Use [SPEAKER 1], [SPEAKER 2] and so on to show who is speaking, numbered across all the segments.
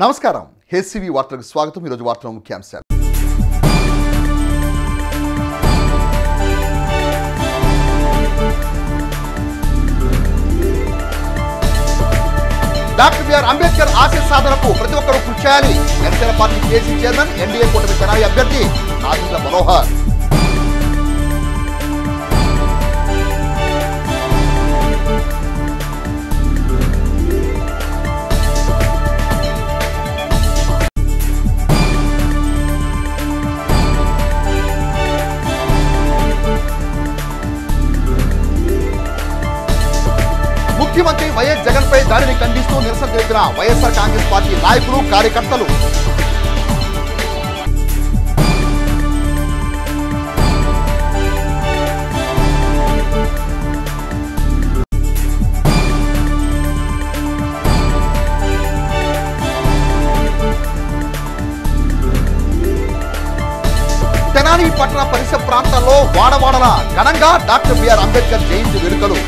[SPEAKER 1] నమస్కారం హెచ్సివి వార్తలకు స్వాగతం। ఈ రోజు వార్తల ముఖ్యాంశాలు। డాక్టర్ బిఆర్ అంబేద్కర్ ఆశయ సాధనకు ప్రతి ఒక్కరూ కృషి చేయాలి। Janasena party KC chairman NDA కూటమి తెనాలి అభ్యర్థి నాదెండ్ల మనోహర్। ముఖ్యమంత్రి వైఎస్ జగన్ పై దాడిని ఖండిస్తూ నిరసన తెలిపిన వైఎస్ఆర్ కాంగ్రెస్ పార్టీ నాయకులు కార్యకర్తలు। తెనాలి పట్టణ పరిసర ప్రాంతాల్లో వాడవాడల ఘనంగా డాక్టర్ బిఆర్ అంబేద్కర్ జయంతి వేడుకలు।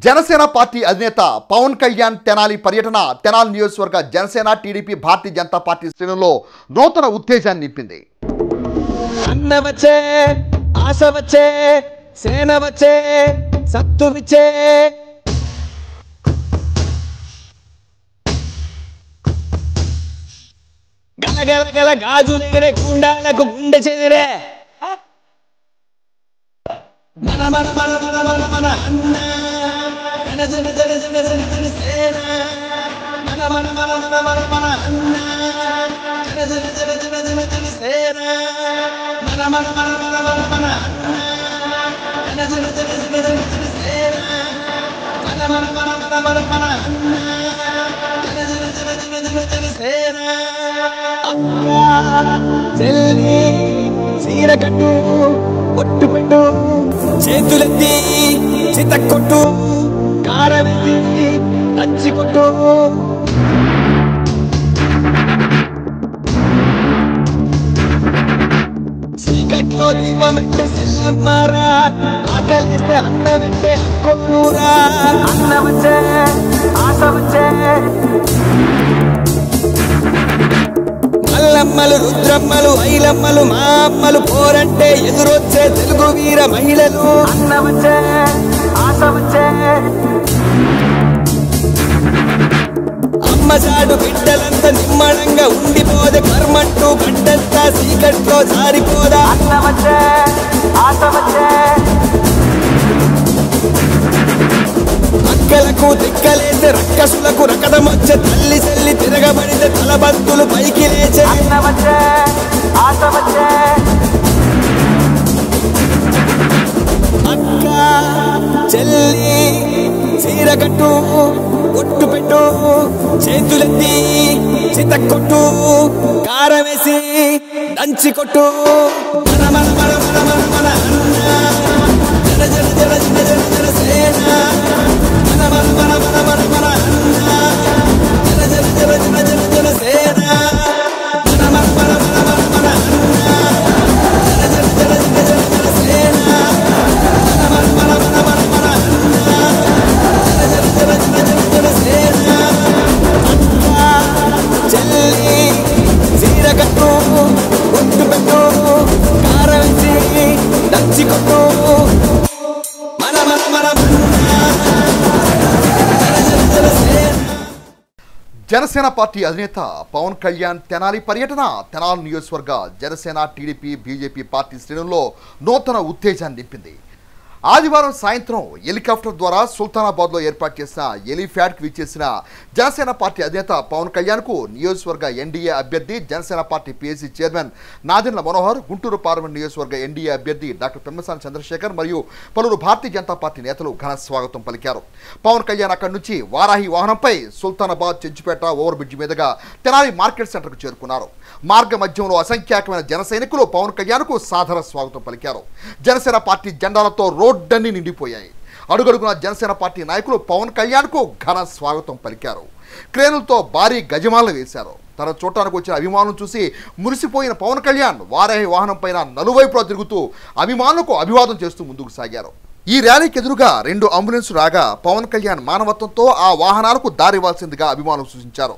[SPEAKER 1] జనసేన పార్టీ అధినేత పవన్ కళ్యాణ్ తెనాలి పర్యటన తెనాలి నియోజకవర్గ జనసేన టీడీపీ భారతీయ జనతా పార్టీ శ్రేణుల్లో నూతన ఉత్తేజాన్ని నింపింది।
[SPEAKER 2] అన్న వచ్చే ఆశ వచ్చే సేన వచ్చే సత్తు విచ్చే గలగల గల గాజులెగరే గుండాలకు గుండె చెదిరే మన మన మన మన మన మన అన్న జన జన జన జన జన సేన మన మన మన మన మన మన అన్న జన జన జన జన జన జన సేన మన మన మన మన మన మన అన్న జన జన జన జన జన జన సేన మన మన మన మన మన మన అన్న జన జన జన జన జన జన సేన అక్క చెల్లి సీర కట్టు ఒట్టు పెట్టు చేతులెత్తి చితక్కొట్టు కారమెత్తి నచ్చికొట్టు చీకట్లో దీపమెట్టే సెల్లమ్మారా ఆకలిస్తే అన్నమెట్టే కొల్లూరా అన్న వచ్చే ఆశ వచ్చే మల్లమ్మలు రుద్రమ్మలు ఐలమ్మలు మా అమ్మలు పోరంటే ఎదురొచ్చే తెలుగు వీర మహిళలు అన్న వచ్చే ఆశ వచ్చే అమ్మ చాడు బిడ్డలంతా నిమ్మడంగా ఉండిపోదే కర్మంటూ గడ్డంతా చీకట్లో జారిపోదా అన్న వచ్చే ఆశ వచ్చే అక్కలకు దిక్కలేసే రక్కసులకు రకదమొచ్చే తల్లి చెల్లి తిరగబడితే తలబంతులు పైకి లేచే అన్న వచ్చే ఆశ వచ్చే అక్క చెల్లి చీరకట్టు ఒట్టు పెట్టు చేతులెత్తి చితక్కొట్టు కారమేసి దంచి కొట్టు మన మన మన మన మన మన అన్న జన జన జన జన జన జన సేన మన మన మన మన మన మన అన్న జన జన జన జన జన జన సేన మన మన మన మన మన మన అన్న జన జన జన జన జన జన సేన మన మన మన మన మన మన అన్న జన జన జన జన జన జన సేన అక్క చెల్లి చీరకట్టు ఒట్టు పెట్టు కారం వేసి దంచి కొట్టు మన మన మన
[SPEAKER 1] జనసేన పార్టీ అధినేత పవన్ కళ్యాణ్ తెనాలి పర్యటన తెనాలి నియోజకవర్గ జనసేన టీడీపీ బీజేపీ పార్టీ శ్రేణుల్లో నూతన ఉత్తేజాన్ని నింపింది। ఆదివారం సాయంత్రం హెలికాప్టర్ ద్వారా సుల్తానాబాద్లో ఏర్పాటు చేసిన హెలీప్యాడ్కి విచ్చేసిన జనసేన పార్టీ అధినేత పవన్ కళ్యాణ్కు నియోజకవర్గ ఎన్డీఏ అభ్యర్థి Janasena party PSC chairman Nadendla Manohar, Guntur parliament నియోజకవర్గ ఎన్డీఏ అభ్యర్థి డాక్టర్ పెమ్మసాని చంద్రశేఖర్ మరియు పలువురు భారతీయ జనతా పార్టీ నేతలు ఘన స్వాగతం పలికారు। పవన్ కళ్యాణ్ అక్కడి నుంచి వారాహి వాహనంపై సుల్తానాబాద్ చెంచుపేట ఓవర్ బ్రిడ్జ్ మీదుగా తెనాలి మార్కెట్ సెంటర్కు చేరుకున్నారు। మార్గ మధ్యంలో అసంఖ్యాకమైన జన సైనికులు పవన్ కళ్యాణ్కు సాదర స్వాగతం పలికారు। జనసేన పార్టీ జెండాలతో రోడ్డన్నీ నిండిపోయాయి। అడుగడుగున జనసేన పార్టీ నాయకులు పవన్ కళ్యాణ్కు ఘన స్వాగతం పలికారు. క్రేనులతో భారీ గజమాలను వేశారు. తన చూడటానికి వచ్చిన అభిమానులను చూసి మురిసిపోయిన పవన్ కళ్యాణ్ వారాహి వాహనం పైన నలువైపులా తిరుగుతూ అభిమానులకు అభివాదం చేస్తూ ముందుకు సాగారు. ఈ ర్యాలీకి ఎదురుగా 2 అంబులెన్సులు రాగా పవన్ కళ్యాణ్ మానవత్వంతో ఆ వాహనాలకు దారివ్వాల్సిందిగా అభిమానులు సూచించారు.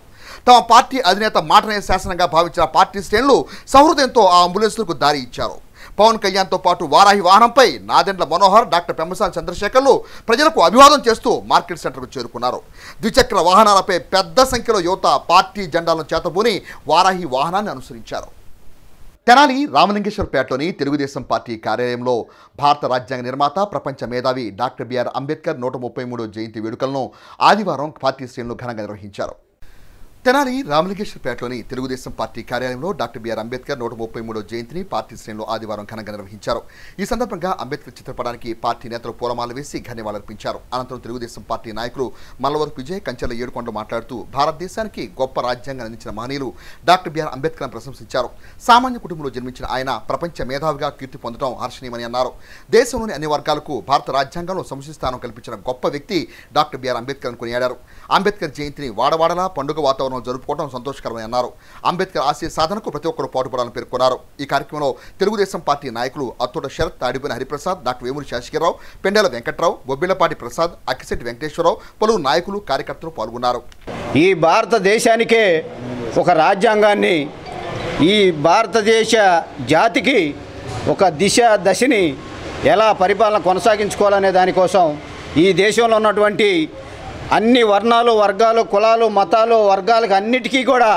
[SPEAKER 1] తమ పార్టీ అధినేత మాటనే శాసనంగా భావించిన పార్టీ శ్రేణులు సహృదయంతో ఆ అంబులెన్సులకు దారి ఇచ్చారు. పవన్ కళ్యాణ్తో పాటు వారాహి వాహనంపై నాదెండ్ల మనోహర్, డాక్టర్ పెమ్మసాని చంద్రశేఖర్లు ప్రజలకు అభివాదం చేస్తూ మార్కెట్ సెంటర్కు చేరుకున్నారు. ద్విచక్ర వాహనాలపై పెద్ద సంఖ్యలో యువత పార్టీ జెండాలను చేతబూని వారాహి వాహనాన్ని అనుసరించారు. తెనాలి రామలింగేశ్వరపేటలోని తెలుగుదేశం పార్టీ కార్యాలయంలో భారత రాజ్యాంగ నిర్మాత, ప్రపంచ మేధావి డాక్టర్ బిఆర్ అంబేద్కర్ 133వ జయంతి వేడుకలను ఆదివారం పార్టీ శ్రేణులు ఘనంగా నిర్వహించారు. తెనాలి రామలింగేశ్వరపేటలోని తెలుగుదేశం పార్టీ కార్యాలయంలో డాక్టర్ బిఆర్ అంబేద్కర్ 133వ జయంతిని పార్టీ శ్రేణులు ఆదివారం ఘనంగా నిర్వహించారు. ఈ సందర్భంగా అంబేద్కర్ చిత్రపటానికి పార్టీ నేతలు పూలమాలలు వేసి ధన్యవాదాలర్పించారు. అనంతరం తెలుగుదేశం పార్టీ నాయకులు మల్లవరపు విజయ్, కంచెల ఏడుకొండలు మాట్లాడుతూ భారతదేశానికి గొప్ప రాజ్యాంగాన్ని అందించిన మహనీయులు డాక్టర్ బిఆర్ అంబేద్కర్ను ప్రశంసించారు. సామాన్య కుటుంబంలో జన్మించిన ఆయన ప్రపంచ మేధావిగా కీర్తి పొందడం హర్షణీయమని అన్నారు. దేశంలోని అన్ని వర్గాలకు భారత రాజ్యాంగంలో సముచిత స్థానం కల్పించిన గొప్ప వ్యక్తి డాక్టర్ బిఆర్ అంబేద్కర్ కొనియాడారు. అంబేద్కర్ జయంతిని వాడవాడలా పండుగ వాతావరణం జరుపుకోవడం సంతోషకరమని అన్నారు. అంబేద్కర్ ఆశయ సాధనకు ప్రతి ఒక్కరూ పాటుపడాలని పేర్కొన్నారు. ఈ కార్యక్రమంలో తెలుగుదేశం పార్టీ నాయకులు అత్తోట శరత్, తాడిపోయిన హరిప్రసాద్, డాక్టర్ వేమూరి శాసగిరిరావు, పెండెల వెంకట్రావు, బొబ్బిళ్లపాటి ప్రసాద్, అక్కిశెట్టి వెంకటేశ్వరరావు, పలువురు నాయకులు, కార్యకర్తలు పాల్గొన్నారు.
[SPEAKER 3] ఈ భారతదేశానికే ఒక రాజ్యాంగాన్ని, ఈ భారతదేశ జాతికి ఒక దశని ఎలా పరిపాలన కొనసాగించుకోవాలనే దానికోసం ఈ దేశంలో ఉన్నటువంటి అన్ని వర్ణాలు, వర్గాలు, కులాలు, మతాలు, వర్గాలకు అన్నిటికీ కూడా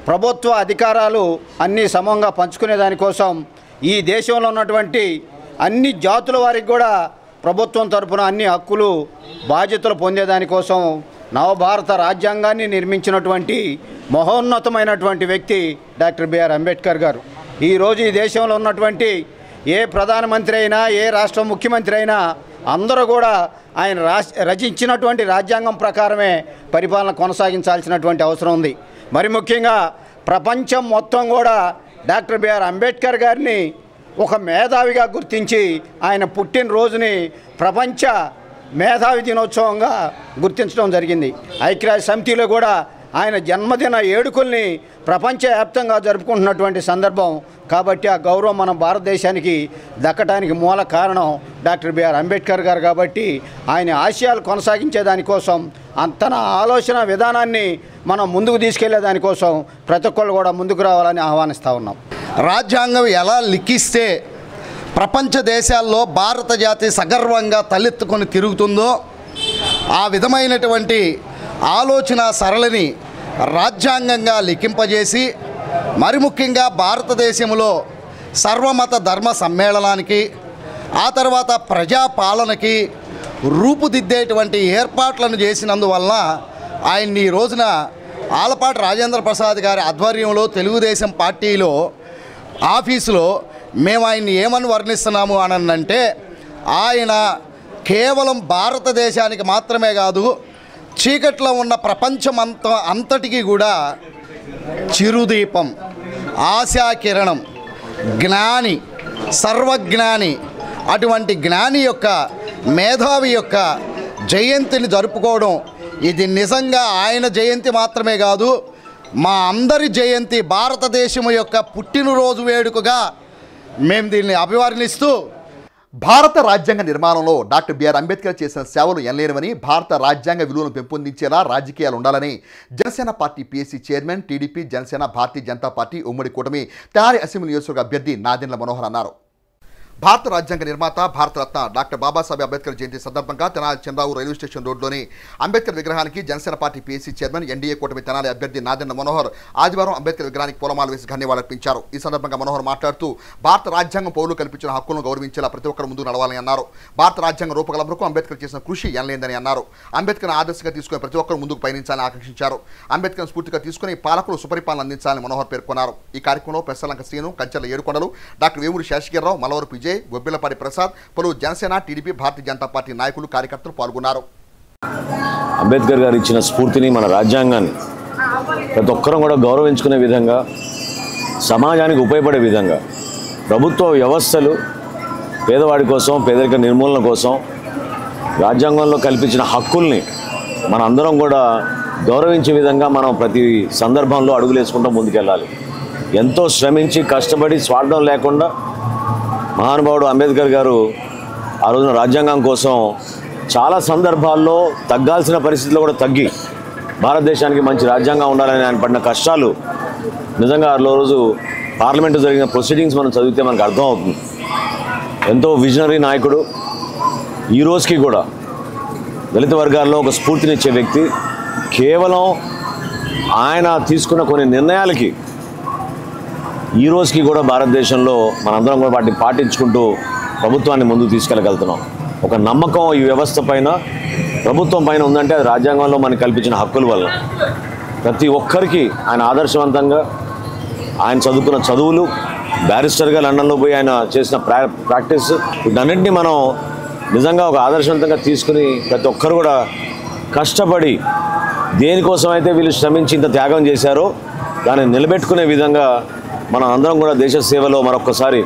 [SPEAKER 3] ప్రభుత్వ అధికారాలు అన్నీ సమంగా పంచుకునే దానికోసం ఈ దేశంలో ఉన్నటువంటి అన్ని జాతుల వారికి కూడా ప్రభుత్వం తరపున అన్ని హక్కులు, బాధ్యతలు పొందేదానికోసం నవభారత రాజ్యాంగాన్ని నిర్మించినటువంటి మహోన్నతమైనటువంటి వ్యక్తి డాక్టర్ బిఆర్ అంబేద్కర్ గారు. ఈరోజు ఈ దేశంలో ఉన్నటువంటి ఏ ప్రధానమంత్రి అయినా, ఏ రాష్ట్ర ముఖ్యమంత్రి అయినా అందరూ కూడా ఆయన రచించినటువంటి రాజ్యాంగం ప్రకారమే పరిపాలన కొనసాగించాల్సినటువంటి అవసరం ఉంది. మరి ముఖ్యంగా ప్రపంచం మొత్తం కూడా డాక్టర్ బిఆర్ అంబేద్కర్ గారిని ఒక మేధావిగా గుర్తించి ఆయన పుట్టినరోజుని ప్రపంచ మేధావి దినోత్సవంగా గుర్తించడం జరిగింది. ఐక్యరాజ్య సమితిలో కూడా ఆయన జన్మదిన వేడుకల్ని ప్రపంచవ్యాప్తంగా జరుపుకుంటున్నటువంటి సందర్భం. కాబట్టి ఆ గౌరవం మన భారతదేశానికి దక్కడానికి మూల కారణం డాక్టర్ బిఆర్ అంబేద్కర్ గారు. కాబట్టి ఆయన ఆశయాలు కొనసాగించే దానికోసం, తన ఆలోచన విధానాన్ని మనం ముందుకు తీసుకెళ్లే దానికోసం ప్రతి ఒక్కళ్ళు కూడా ముందుకు రావాలని ఆహ్వానిస్తూ ఉన్నాం.
[SPEAKER 4] రాజ్యాంగం ఎలా లిఖిస్తే ప్రపంచ దేశాల్లో భారత జాతి సగర్వంగా తలెత్తుకొని తిరుగుతుందో ఆ విధమైనటువంటి ఆలోచన సరళిని రాజ్యాంగంగా లిఖింపజేసి, మరి ముఖ్యంగా భారతదేశంలో సర్వమత ధర్మ సమ్మేళనానికి, ఆ తర్వాత ప్రజాపాలనకి రూపుదిద్దేటువంటి ఏర్పాట్లను చేసినందువల్ల ఆయన్ని ఈ రోజున ఆలపాటి రాజేంద్ర ప్రసాద్ గారి ఆధ్వర్యంలో తెలుగుదేశం పార్టీలో ఆఫీసులో మేము ఆయన్ని ఏమని వర్ణిస్తున్నాము అని అంటే, ఆయన కేవలం భారతదేశానికి మాత్రమే కాదు, చీకట్లో ఉన్న ప్రపంచం అంతటికీ కూడా చిరుదీపం, ఆశాకిరణం, జ్ఞాని, సర్వజ్ఞాని. అటువంటి జ్ఞాని యొక్క, మేధావి యొక్క జయంతిని జరుపుకోవడం ఇది నిజంగా ఆయన జయంతి మాత్రమే కాదు, మా అందరి జయంతి, భారతదేశం యొక్క పుట్టినరోజు వేడుకగా మేము దీన్ని అభివర్ణిస్తూ,
[SPEAKER 1] భారత రాజ్యాంగ నిర్మాణంలో డాక్టర్ బిఆర్ అంబేద్కర్ చేసిన సేవలు ఎనలేనివని, భారత రాజ్యాంగ విలువలను పెంపొందించేలా రాజకీయాలు ఉండాలని Janasena party PSC chairman, TDP, Janasena, Bharatiya Janata party ఉమ్మడి కూటమి తెనాలి అసెంబ్లీ నియోజకవర్గ అభ్యర్థి నాదెండ్ల మనోహర్ అన్నారు. భారత రాజ్యాంగ నిర్మాత, భారతరత్న డాక్టర్ బాబాసాహెబ్ అంబేద్కర్ జయంతి సందర్భంగా తెనాలి చంద్రావు రైల్వే స్టేషన్ రోడ్లోని అంబేద్కర్ విగ్రహానికి Janasena party PSC chairman, NDA కూటమి తెనాలి అభ్యర్థి నాదెండ్ల మనోహర్ ఆదివారం అంబేద్కర్ విగ్రహానికి పూలమాల వేసి ధన్యవాదాలర్పించారు. ఈ సందర్భంగా మనోహర్ మాట్లాడుతూ భారత రాజ్యాంగం పౌరులు కల్పించిన హక్కులను గౌరవించేలా ప్రతి ఒక్కరు ముందుకు నడవాలని అన్నారు. భారత రాజ్యాంగ రూపకల్పనకు అంబేద్కర్ చేసిన కృషి ఎనలేందని అన్నారు. అంబేద్కర్ ఆదర్శంగా తీసుకుని ప్రతి ఒక్కరు ముందుకు పయనించాలని ఆకాంక్షించారు. అంబేద్కర్ స్ఫూర్తిగా తీసుకుని పాలకులు సుపరిపాలన అందించాలని మనోహర్ పేర్కొన్నారు. ఈ కార్యక్రమంలో పెసలంక శ్రీను, కంచెల ఏడుకొండలు, డాక్టర్ వేమూరి శాసగిరిరావు, మల్లవరపు విజయ్, బొబ్బిళ్లపాటి ప్రసాద్, పలువురు జనసేన, టీడీపీ, భారతీయ జనతా పార్టీ నాయకులు, కార్యకర్తలు పాల్గొన్నారు.
[SPEAKER 5] అంబేద్కర్ గారు ఇచ్చిన స్ఫూర్తిని, మన రాజ్యాంగాన్ని ప్రతి ఒక్కరం కూడా గౌరవించుకునే విధంగా, సమాజానికి ఉపయోగపడే విధంగా ప్రభుత్వ వ్యవస్థలు పేదవాడి కోసం, పేదరిక నిర్మూలన కోసం రాజ్యాంగంలో కల్పించిన హక్కుల్ని మన అందరం కూడా గౌరవించే విధంగా మనం ప్రతి సందర్భంలో అడుగులు వేసుకుంటూ ముందుకెళ్ళాలి. ఎంతో శ్రమించి కష్టపడి స్వార్థం లేకుండా మహానుభావుడు అంబేద్కర్ గారు ఆ రోజున రాజ్యాంగం కోసం చాలా సందర్భాల్లో తగ్గాల్సిన పరిస్థితుల్లో కూడా తగ్గి భారతదేశానికి మంచి రాజ్యాంగం ఉండాలని ఆయన పడిన కష్టాలు నిజంగా ఆ రోజు పార్లమెంటు జరిగిన ప్రొసీడింగ్స్ మనం చదివితే మనకు అర్థమవుతుంది. ఎంతో విజనరీ నాయకుడు, ఈ రోజుకి కూడా దళిత వర్గాల్లో ఒక స్ఫూర్తినిచ్చే వ్యక్తి. కేవలం ఆయన తీసుకున్న కొన్ని నిర్ణయాలకి ఈ రోజుకి కూడా భారతదేశంలో మనందరం కూడా వాటిని పాటించుకుంటూ ప్రభుత్వాన్ని ముందుకు తీసుకెళ్ళగలుగుతున్నాం. ఒక నమ్మకం ఈ వ్యవస్థ పైన, ప్రభుత్వం పైన ఉందంటే అది రాజ్యాంగంలో మనకు కల్పించిన హక్కుల వల్ల. ప్రతి ఒక్కరికి ఆయన ఆదర్శవంతంగా ఆయన చదువుకున్న చదువులు, బ్యారిస్టర్గా లండన్లో పోయి ఆయన చేసిన ప్రాక్టీస్, వీటన్నింటినీ మనం నిజంగా ఒక ఆదర్శవంతంగా తీసుకుని ప్రతి ఒక్కరు కూడా కష్టపడి దేనికోసమైతే వీళ్ళు శ్రమించి ఇంత త్యాగం చేశారో దాన్ని నిలబెట్టుకునే విధంగా మనం అందరం కూడా దేశ సేవలో మరొకసారి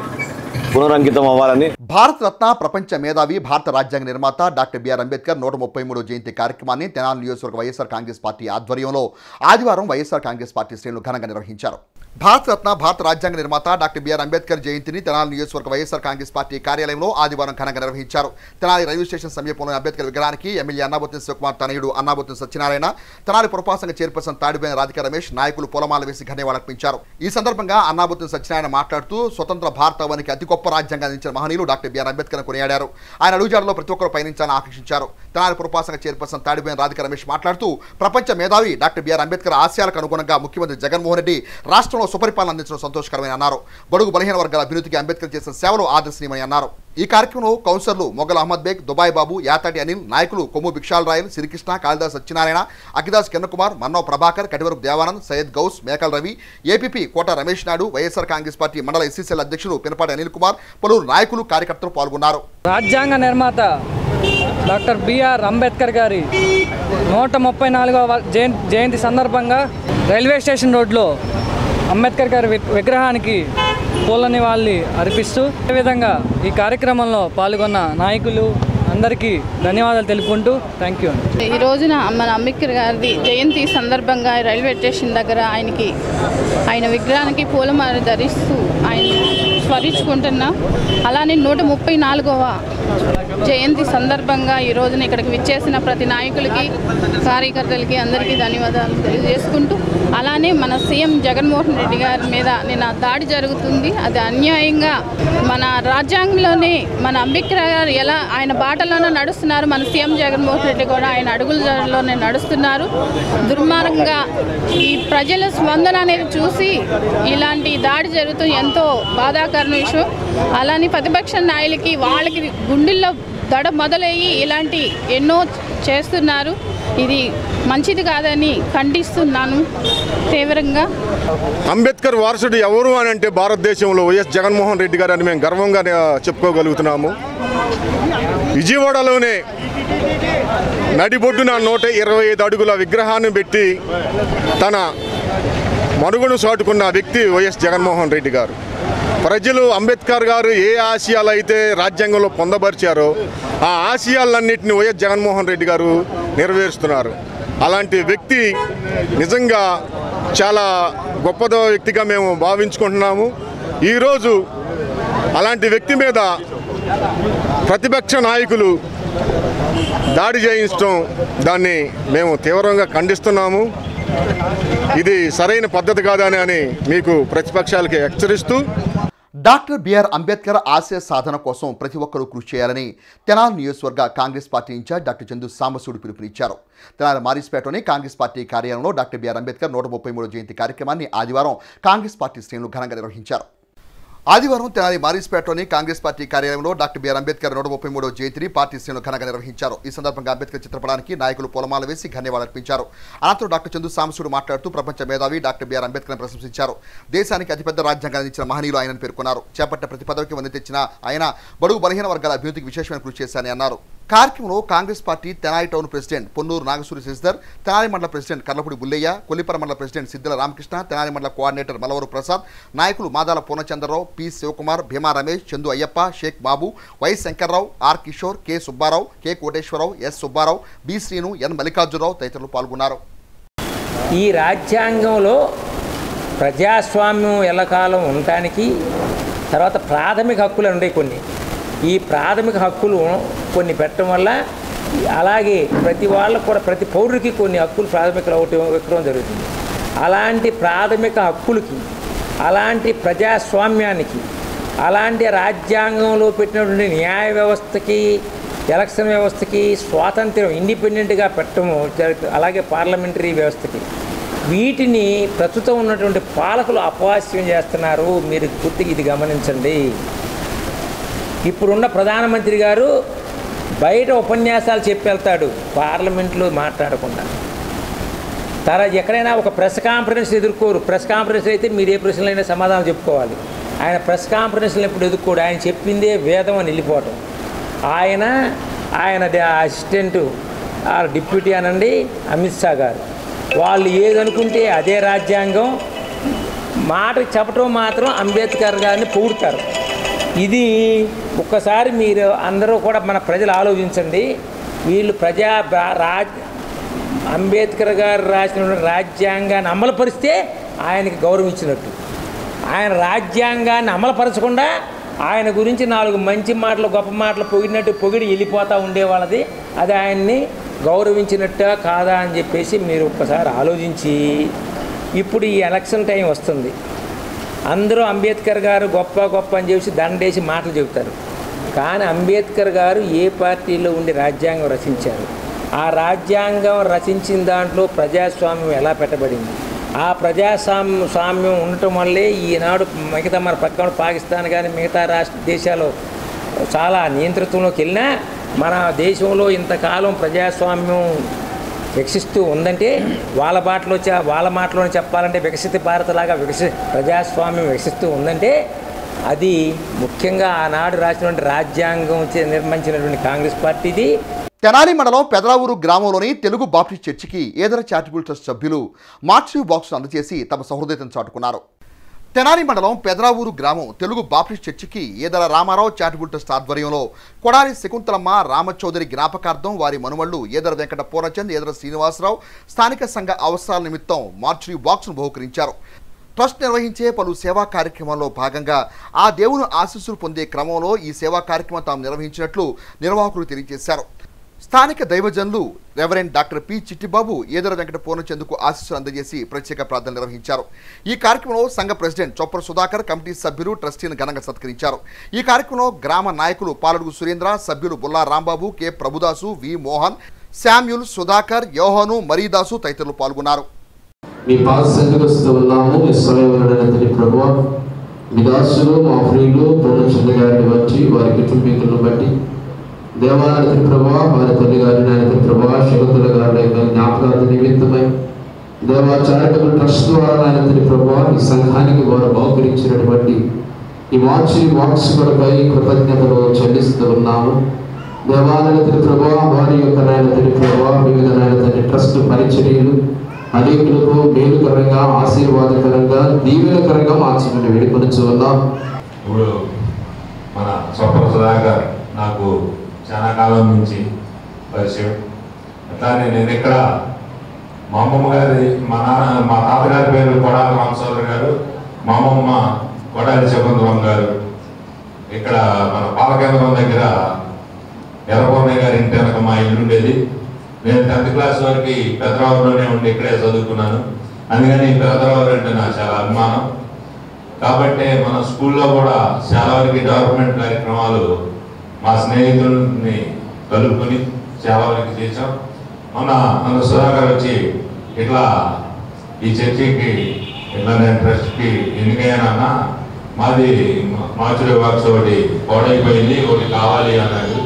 [SPEAKER 5] పునరంకితం అవ్వాలని.
[SPEAKER 1] భారతరత్న, ప్రపంచ మేధావి, భారత రాజ్యాంగ నిర్మాత డాక్టర్ బిఆర్ అంబేద్కర్ 133వ జయంతి కార్యక్రమాన్ని తెనాలి నియోజకవర్గ వైఎస్ఆర్ కాంగ్రెస్ పార్టీ ఆధ్వర్యంలో ఆదివారం వైఎస్ఆర్ కాంగ్రెస్ పార్టీ శ్రేణులు ఘనంగా నిర్వహించారు. భారతరత్న, భారత రాజ్యాంగ నిర్మాత డాక్టర్ బిఆర్ అంబేద్కర్ జయంతిని తెనాలి నియోజకవర్గ వైఎస్ఆర్ కాంగ్రెస్ పార్టీ కార్యాలయంలో ఆదివారం ఘనంగా నిర్వహించారు. తెనాలి రైల్వే స్టేషన్ సమీపంలోని అంబేద్కర్ విగ్రహానికి ఎమ్మెల్యే అన్నాబత్తుని శివకుమార్ తనయుడు అన్నాబత్తుని సత్యనారాయణ, తెనాలి పురపాలక చైర్పర్సన్ తాడిపోయిన రాధికా రమేష్ నాయకులు పూలమాల వేసి ఘన్యవాళర్పించారు. ఈ సందర్భంగా అన్నాబత్తుని సత్యనారాయణ మాట్లాడుతూ స్వతంత్ర భారతావనికి అతి గొప్ప రాజ్యాంగం అందించిన మహనీయులు డాక్టర్ బిఆర్ అంబేద్కర్ కొనియాడారు. ఆయన అడుగుజాడలో ప్రతి ఒక్కరు పయనించాలని ఆకాంక్షించారు. తెనాలి పురపాలక చైర్పర్సన్ తాడిపోయిన రాధికా రమేష్ మాట్లాడుతూ ప్రపంచ మేధావి డాక్టర్ బిఆర్ అంబేద్కర్ ఆశయాలకు అనుగుణంగా ముఖ్యమంత్రి జగన్మోహన్ రెడ్డి రాష్ట్రంలో సుపరిపాలన అందించడం సంతోషకరమని అన్నారు. బడుగు బలహీన వర్గాల అభివృద్ధికి అంబేద్కర్ చేసిన సేవలు ఆదర్శనీయమని అన్నారు. ఈ కార్యక్రమంలో కౌన్సిలర్లు మొగల్ అహ్మద్ బేగ్, దుబాయ్ బాబు, యాతాటి అనిల్, నాయకులు కొమ్ము భిక్షాల్ రాయల్, శ్రీకృష్ణ, కాళిదాస్ సత్యనారాయణ, అఖిదాస్ కిరణకుమార్, మన్నో ప్రభాకర్, కటివరపు దేవానంద్, సయ్యద్ గౌస్, మేకల్ రవి, ఏపీపీ కోట రమేష్ నాయుడు, వైఎస్ఆర్ కాంగ్రెస్ పార్టీ మండల ఎస్సీసీఎల్ అధ్యక్షులు పినపాటి అనిల్ కుమార్, పలువురు నాయకులు, కార్యకర్తలు పాల్గొన్నారు.
[SPEAKER 6] రాజ్యాంగ నిర్మాత డాక్టర్ బిఆర్ అంబేద్కర్ గారి 134వ జయంతి సందర్భంగా రైల్వే స్టేషన్ రోడ్లో అంబేద్కర్ గారి విగ్రహానికి పూల నివాళి అర్పిస్తూ అదేవిధంగా ఈ కార్యక్రమంలో పాల్గొన్న నాయకులు అందరికీ ధన్యవాదాలు తెలుపుకుంటూ థ్యాంక్ యూ.
[SPEAKER 7] ఈ రోజున మన అంబేద్కర్ గారి జయంతి సందర్భంగా రైల్వే స్టేషన్ దగ్గర ఆయన విగ్రహానికి పూలమాల ధరిస్తూ ఆయన స్మరించుకుంటున్నాం. అలానే 134వ జయంతి సందర్భంగా ఈ రోజున ఇక్కడికి విచ్చేసిన ప్రతి నాయకులకి, కార్యకర్తలకి అందరికీ ధన్యవాదాలు తెలియజేసుకుంటూ, అలానే మన సీఎం జగన్మోహన్ రెడ్డి గారి మీద నిన్న దాడి జరుగుతుంది. అది అన్యాయంగా మన రాజ్యాంగంలోనే మన అంబేద్కర్ గారు ఎలా ఆయన బాటలోనే నడుస్తున్నారు, మన సీఎం జగన్మోహన్ రెడ్డి కూడా ఆయన అడుగులలోనే నడుస్తున్నారు. దుర్మార్గంగా ఈ ప్రజల స్పందన అనేది చూసి ఇలాంటి దాడి జరుగుతూ ఎంతో బాధాకరమైన విషయం. అలానే ప్రతిపక్ష నాయకులకి వాళ్ళకి గుండెల్లో దడ మొదలయ్యి ఇలాంటి ఎన్నో చేస్తున్నారు. ఇది మంచిది కాదని ఖండిస్తున్నాను తీవ్రంగా.
[SPEAKER 8] అంబేద్కర్ వారసుడు ఎవరు అని అంటే భారతదేశంలో వైఎస్ జగన్మోహన్ రెడ్డి గారు అని మేము గర్వంగా చెప్పుకోగలుగుతున్నాము. విజయవాడలోనే నడిబొడ్డున 125 అడుగుల విగ్రహాన్ని పెట్టి తన మనుగడను సాటుకున్న వ్యక్తి వైఎస్ జగన్మోహన్ రెడ్డి గారు. ప్రజలు అంబేద్కర్ గారు ఏ ఆశయాలు అయితే రాజ్యాంగంలో పొందపరిచారో ఆ ఆశయాలన్నింటినీ వైఎస్ జగన్మోహన్ రెడ్డి గారు నెరవేరుస్తున్నారు. అలాంటి వ్యక్తి నిజంగా చాలా గొప్ప వ్యక్తిగా మేము భావించుకుంటున్నాము. ఈరోజు అలాంటి వ్యక్తి మీద ప్రతిపక్ష నాయకులు దాడి చేయించడం దాన్ని మేము తీవ్రంగా ఖండిస్తున్నాము. ఇది సరైన పద్ధతి కాదని మీకు ప్రతిపక్షాలకి హెచ్చరిస్తూ
[SPEAKER 1] డాక్టర్ బిఆర్ అంబేద్కర్ ఆశయ సాధన కోసం ప్రతి ఒక్కరూ కృషి చేయాలని తెనాలి నియోజకవర్గ Congress party incharge doctor Chandu Sambasivudu పిలుపునిచ్చారు. తెనాలి మారిస్పేటలోని కాంగ్రెస్ పార్టీ కార్యాలయంలో డాక్టర్ బిఆర్ అంబేద్కర్ 133వ జయంతి కార్యక్రమాన్ని ఆదివారం కాంగ్రెస్ పార్టీ శ్రేణులు ఘనంగా నిర్వహించారు. ఆదివారం తెనాలి మారిస్పేటలోని కాంగ్రెస్ పార్టీ కార్యాలయంలో డాక్టర్ బిఆర్ అంబేద్కర్ 133వ జయంతిని పార్టీ శ్రేణులు ఘనంగా నిర్వహించారు. ఈ సందర్భంగా అంబేద్కర్ చిత్రపటానికి నాయకులు పూలమాల వేసి ధన్యవాదాలర్పించారు. అనంతరం డాక్టర్ చందు సాంబశివుడు మాట్లాడుతూ ప్రపంచ మేధావి డాక్టర్ బిఆర్ అంబేద్కర్ని ప్రశంసించారు. దేశానికి అతిపెద్ద రాజ్యాంగాన్ని ఇచ్చిన మహనీయులు ఆయనని పేర్కొన్నారు. చేపట్టిన ప్రతి పదవికి వంద తెచ్చిన ఆయన బడుగు బలహీన వర్గాల అభివృద్ధికి విశేషమైన కృషి చేశారని అన్నారు. కార్యక్రమంలో Congress party Tenali town president Ponnuru Nagasuri Sasidhar, Tenali మండల ప్రెసిడెంట్ కర్లపూడి బుల్లయ్య, కొల్లిపర మండల ప్రెసిడెంట్ సిద్దిల రామకృష్ణ, తెనాలి మండల కోఆర్డినేటర్ మలవరు ప్రసాద్, నాయకులు Madala Purnachandrarao, P Sivakumar, Bhima Ramesh, Chandu Ayyappa, Sheikh Babu, Y Shankarrao, R Kishore, K Subbarao, K Koteswararao, S Subbarao, B Srinu, N Mallikarjunarao తదితరులు పాల్గొన్నారు.
[SPEAKER 9] ఈ రాజ్యాంగంలో ప్రజాస్వామ్యం ఎల్లకాలం ఉండటానికి తర్వాత ప్రాథమిక హక్కులు ఉన్నాయి కొన్ని. ఈ ప్రాథమిక హక్కులు కొన్ని పెట్టడం వల్ల అలాగే ప్రతి వాళ్ళకు కూడా ప్రతి పౌరుడికి కొన్ని హక్కులు ప్రాథమిక ఇవ్వడం జరుగుతుంది. అలాంటి ప్రాథమిక హక్కులకి, అలాంటి ప్రజాస్వామ్యానికి, అలాంటి రాజ్యాంగంలో పెట్టినటువంటి న్యాయ వ్యవస్థకి, ఎలక్షన్ వ్యవస్థకి స్వాతంత్ర్యం ఇండిపెండెంట్గా పెట్టడం జరుగుతుంది. అలాగే పార్లమెంటరీ వ్యవస్థకి వీటిని ప్రస్తుతం ఉన్నటువంటి పాలకులు అపహాస్యం చేస్తున్నారు. మీరు పూర్తిగా ఇది గమనించండి. ఇప్పుడున్న ప్రధానమంత్రి గారు బయట ఉపన్యాసాలు చెప్పి వెళ్తాడు, పార్లమెంట్లో మాట్లాడకుండా. తర్వాత ఎక్కడైనా ఒక ప్రెస్ కాన్ఫరెన్స్ ఎదుర్కోరు. ప్రెస్ కాన్ఫరెన్స్ అయితే మీరు ఏ ప్రశ్నలైనా సమాధానం చెప్పుకోవాలి. ఆయన ప్రెస్ కాన్ఫరెన్స్లు ఎప్పుడు ఎదుర్కోడు. ఆయన చెప్పిందే వేదం అని వెళ్ళిపోవటం. ఆయన అసిస్టెంటు డిప్యూటీ అనండి అమిత్ షా గారు, వాళ్ళు ఏదనుకుంటే అదే రాజ్యాంగం. మాట చెప్పటం మాత్రం అంబేద్కర్ గారిని పొగుడుతారు. ఇది ఒక్కసారి మీరు అందరూ కూడా మన ప్రజలు ఆలోచించండి. వీళ్ళు అంబేద్కర్ గారు రాసిన రాజ్యాంగాన్ని అమలుపరిస్తే ఆయనకి గౌరవం ఇచ్చినట్టు. ఆయన రాజ్యాంగాన్ని అమలుపరచకుండా ఆయన గురించి 4 మంచి మాటలు గొప్ప మాటలు పొగిడి వెళ్ళిపోతూ ఉండేవాళ్ళది. అది ఆయన్ని గౌరవించినట్ట కాదా అని చెప్పేసి మీరు ఒక్కసారి ఆలోచించి, ఇప్పుడు ఈ ఎలక్షన్ టైం వస్తుంది, అందరూ అంబేద్కర్ గారు గొప్ప అని చెప్పి దండేసి మాటలు చెబుతారు. కానీ అంబేద్కర్ గారు ఏ పార్టీలో ఉండి రాజ్యాంగం రచించారు? ఆ రాజ్యాంగం రచించిన దాంట్లో ప్రజాస్వామ్యం ఎలా పెట్టబడింది? ఆ ప్రజాస్వామ్యం ఉండటం వల్లే ఈనాడు మిగతా మన పక్కన పాకిస్తాన్ కానీ మిగతా దేశాలు చాలా నియంత్రణలోకి వెళ్ళినా మన దేశంలో ఇంతకాలం ప్రజాస్వామ్యం వికసిస్తూ ఉందంటే వాళ్ళ మాటలోనే చెప్పాలంటే వికసిత భారత్లాగా ప్రజాస్వామ్యం వికసిస్తూ ఉందంటే అది ముఖ్యంగా ఆనాడు రాసినటువంటి రాజ్యాంగం నిర్మించినటువంటి కాంగ్రెస్ పార్టీది.
[SPEAKER 1] తెనాలి మండలం పెదరావూరు గ్రామంలోని తెలుగు బాప్టిస్ట్ చర్చికి ఏదర చారిటబుల్ ట్రస్ట్ సభ్యులు మార్చి బాక్స్ అందజేసి తమ సహృదయతను చాటుకున్నారు. తెనాలి మండలం పెదరావూరు గ్రామం తెలుగు బాప్టిస్ట్ చర్చికి ఏదల రామారావు చారిటబుల్ ట్రస్ట్ ఆధ్వర్యంలో కొడాలి శకుంతలమ్మ రామచౌదరి జ్ఞాపకార్థం వారి మనుమళ్లు ఏదర వెంకట పూర్ణచంద్, ఏదర శ్రీనివాసరావు స్థానిక సంఘ అవసరాల నిమిత్తం మార్చి బాక్స్ను బహుకరించారు. ట్రస్ట్ నిర్వహించే పలు సేవా కార్యక్రమాల్లో భాగంగా ఆ దేవుని ఆశీస్సులు పొందే క్రమంలో ఈ సేవా కార్యక్రమం తాము నిర్వహించినట్లు నిర్వాహకులు తెలియజేశారు. స్థానిక దైవజనులు reverend doctor P Chittibabu ఏదర Venkata పూర్ణచంద్కు ఆశీస్సులు అందజేసి ప్రత్యేక ప్రార్థన నిర్వహించారు. ఈ కార్యక్రమంలో సంఘ ప్రెసిడెంట్ చొప్పర సుధాకర్, కమిటీ సభ్యులు ట్రస్టీని ఘనంగా సత్కరించారు. ఈ కార్యక్రమంలో గ్రామ నాయకులు పాలడుగు సురేంద్ర, సభ్యులు బుల్లా రాంబాబు, కె ప్రభుదాసు, వి మోహన్, శామ్యూల్, సుధాకర్, యోహను, మరీదాసు తదితరులు పాల్గొన్నారు.
[SPEAKER 10] మీ పాద సన్నిధికి వస్తూ ఉన్నాము. ఇశ్రాయేలుడైన ప్రభువా, మీ దాసులు మా ప్రియులు పూర్ణచంద్ర గారిని బట్టి వారి కుటుంబీకులను బట్టి దేవాలయ ప్రభువా, వారి తల్లి గారి నాయన ప్రభువా, శకుంతల గారి జ్ఞాపకార్థ నిమిత్తమై దేవా చారిటబుల్ ట్రస్ట్ ద్వారా నాయన ప్రభువా ఈ సంఘానికి వారు బహుకరించినటువంటి ఈ మార్చి బాక్స్ కొరకై కృతజ్ఞతలు చెల్లిస్తూ ఉన్నాము. దేవాలయ ప్రభువా, వారి యొక్క నాయన ప్రభువా వివిధ నాయన ట్రస్ట్ పరిచర్యలు అనేకులకు మేలుకరంగా, ఆశీర్వాదకరంగా, దీవెనకరంగా మార్చమని వేడుకొనుచు ఉన్నాం.
[SPEAKER 11] ఇప్పుడు మన చొప్పర సుధాకర్ నాకు చాలా కాలం నుంచి పరిచయం. అట్లానే నేను ఇక్కడ మా అమ్మమ్మ గారి మా తాతగారి పేరు కొడాలి రామచౌదరి గారు, మా అమ్మమ్మ కొడాలి శకుంతలమ్మ గారు. ఇక్కడ మన పాలకేంద్రం దగ్గర ఎర్రపూర్ణయ్య గారి ఇంటి వెనక మా ఇల్లు ఉండేది. నేను 10th క్లాస్ వరకు పెదరావూరులోనే ఉండి ఇక్కడే చదువుకున్నాను. అందుకని పెదరావూరు అంటే నాకు చాలా అభిమానం. కాబట్టి మన స్కూల్లో కూడా చాలా వరకు డెవలప్మెంట్ కార్యక్రమాలు మా స్నేహితుల్ని కలుపుకొని చాలా వరకు చేశాం. మన సుధాకర్ వచ్చి ఇట్లా ఈ చర్చికి ఇట్లా నేను ట్రస్ట్కి ఎన్నికయ్యానన్నా, మాది మార్చురీ వర్క్స్ ఒకటి పాడైపోయింది, ఒకటి కావాలి అన్నాడు.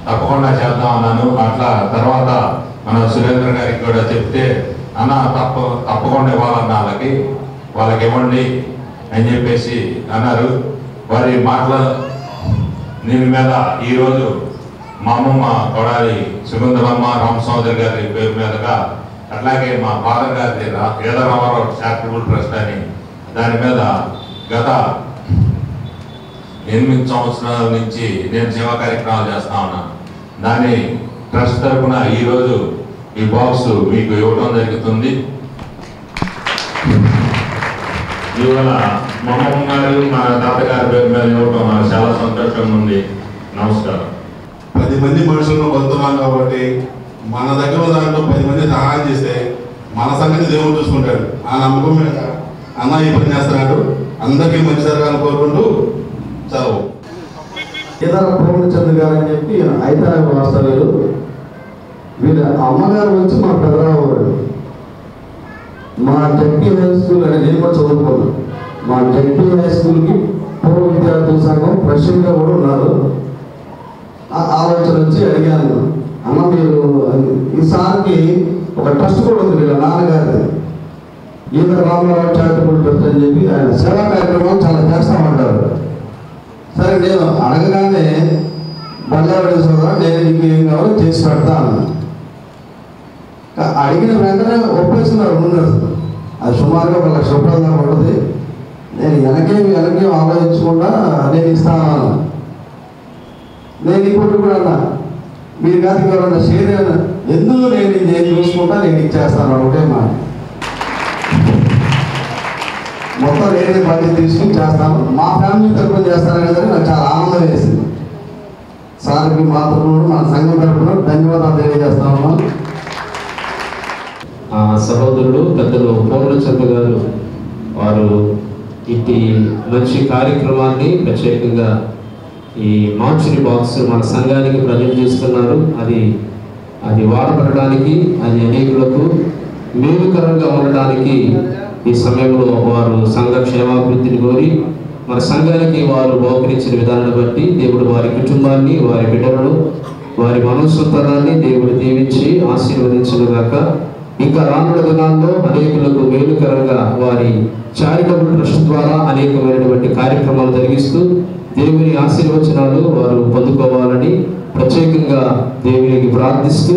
[SPEAKER 11] తప్పకుండా చేద్దాం అన్నాను. అట్లా తర్వాత మన సురేంద్ర గారికి కూడా చెప్తే, అన్న తప్పకుండా ఇవ్వాలన్న వాళ్ళకి ఇవ్వండి అని చెప్పేసి అన్నారు. వారి మాటల దీని మీద ఈరోజు మా అమ్మమ్మ కొడాలి సుగంధరమ్మ రామసోదరి గారి పేరు మీదుగా, అట్లాగే మా ఫాదర్ గారి ఏదరామారావు చారిటబుల్ ట్రస్ట్ అని దాని మీద గత 8 సంవత్సరాల నుంచి నేను సేవా కార్యక్రమాలు చేస్తా ఉన్నాను. దాని ట్రస్ట్ తరఫున ఈరోజు ఈ బాక్స్ మీకు ఇవ్వడం జరుగుతుంది. ఇవాళ మా అమ్మమ్మ గారు మా తాతగారి పేరు మీద ఇవ్వటం నాకు చాలా సంతోషంగా ఉంది. నమస్కారం.
[SPEAKER 12] 10 మంది మనుషులను కొలుతున్నాం కాబట్టి మన దగ్గర దాంట్లో 10 మంది సహాయం చేస్తే మన సంగతి దేవుడు చూసుకుంటాడు. ఆ నమ్మకం మీద అన్న ఈ పని చేస్తున్నాడు. అందరికీ మంచి జరగాలని కోరుకుంటూ చదువు.
[SPEAKER 13] ఇతర పూర్ణచంద్ర గారు అని చెప్పి ఐతారావు మాస్టర్ వీళ్ళ అమ్మగారు వచ్చి మా పెదరావు గారు మా జడ్పీ హై స్కూల్ అని నేను కూడా చదువుకున్నాను. మా జడ్పీ హై స్కూల్కి పూర్వ విద్యార్థుల సంఘం ప్రెసిడెంట్గా కూడా ఉన్నారు. ఆలోచన వచ్చి అడిగాను, అమ్మ మీరు ఈసారికి ఒక ట్రస్ట్ కూడా ఉంది వీళ్ళ నాన్నగారిది, ఈతర రామారావు చారిటబుల్ ట్రస్ట్ అని చెప్పి ఆయన సేవా కార్యక్రమాలు చాలా చేస్తామంటారు. సరే నేను అడగగానే బల్లారెడ్డి సోదరా నేను నీకు ఏం కావాలో చేసి పెడతాను. అడిగిన వెంటనే ఒప్పేస్తున్నారు ఉన్నారు. అది సుమారుగా 1 లక్ష రూపాయల దాకా ఉంటుంది. నేను వెనకేం ఆలోచించకుండా నేను ఇస్తాను. నేను ఇంకోటి కూడా అన్నా, మీరు కాదు ఎవరన్నా షేర్ అయినా ఎందుకు నేను చూసుకుంటా నేను ఇచ్చేస్తాను ఒకటే మాట. మొత్తం నేనే బాధ్యత తీసుకుని చేస్తాను. మా ఫ్యామిలీ తరఫున చేస్తానని సరే నాకు చాలా ఆనందం వేసింది. సార్కి మా తరఫున మన సంఘం తరఫున ధన్యవాదాలు తెలియజేస్తాను.
[SPEAKER 10] సహోదరుడు పెద్దలు పూర్ణచంద్ర గారు వారు ఇట్టి మంచి కార్యక్రమాన్ని ప్రత్యేకంగా ఈ మార్చుని బాక్స్ మన సంఘానికి ప్రజెంట్ చేస్తున్నారు. అది వాడబడడానికి, అది అనేకులకు మేలుకరంగా ఉండడానికి ఈ సమయంలో వారు సంఘ క్షేమాభివృద్ధిని కోరి మన సంఘానికి వారు బహుకరించిన విధానాన్ని బట్టి దేవుడు వారి కుటుంబాన్ని, వారి బిడ్డలను, వారి మనోసంతానాన్ని దేవుడు దీవించి ఆశీర్వదించుగాక. ఇంకా రానున్న దినాల్లో అనేకులకు మేలుకరంగా వారి చారిటబుల్ ట్రస్ట్ ద్వారా అనేకమైనటువంటి కార్యక్రమాలు జరిగిస్తూ దేవుని ఆశీర్వచనాలు వారు పొందుకోవాలని ప్రత్యేకంగా దేవునికి ప్రార్థిస్తూ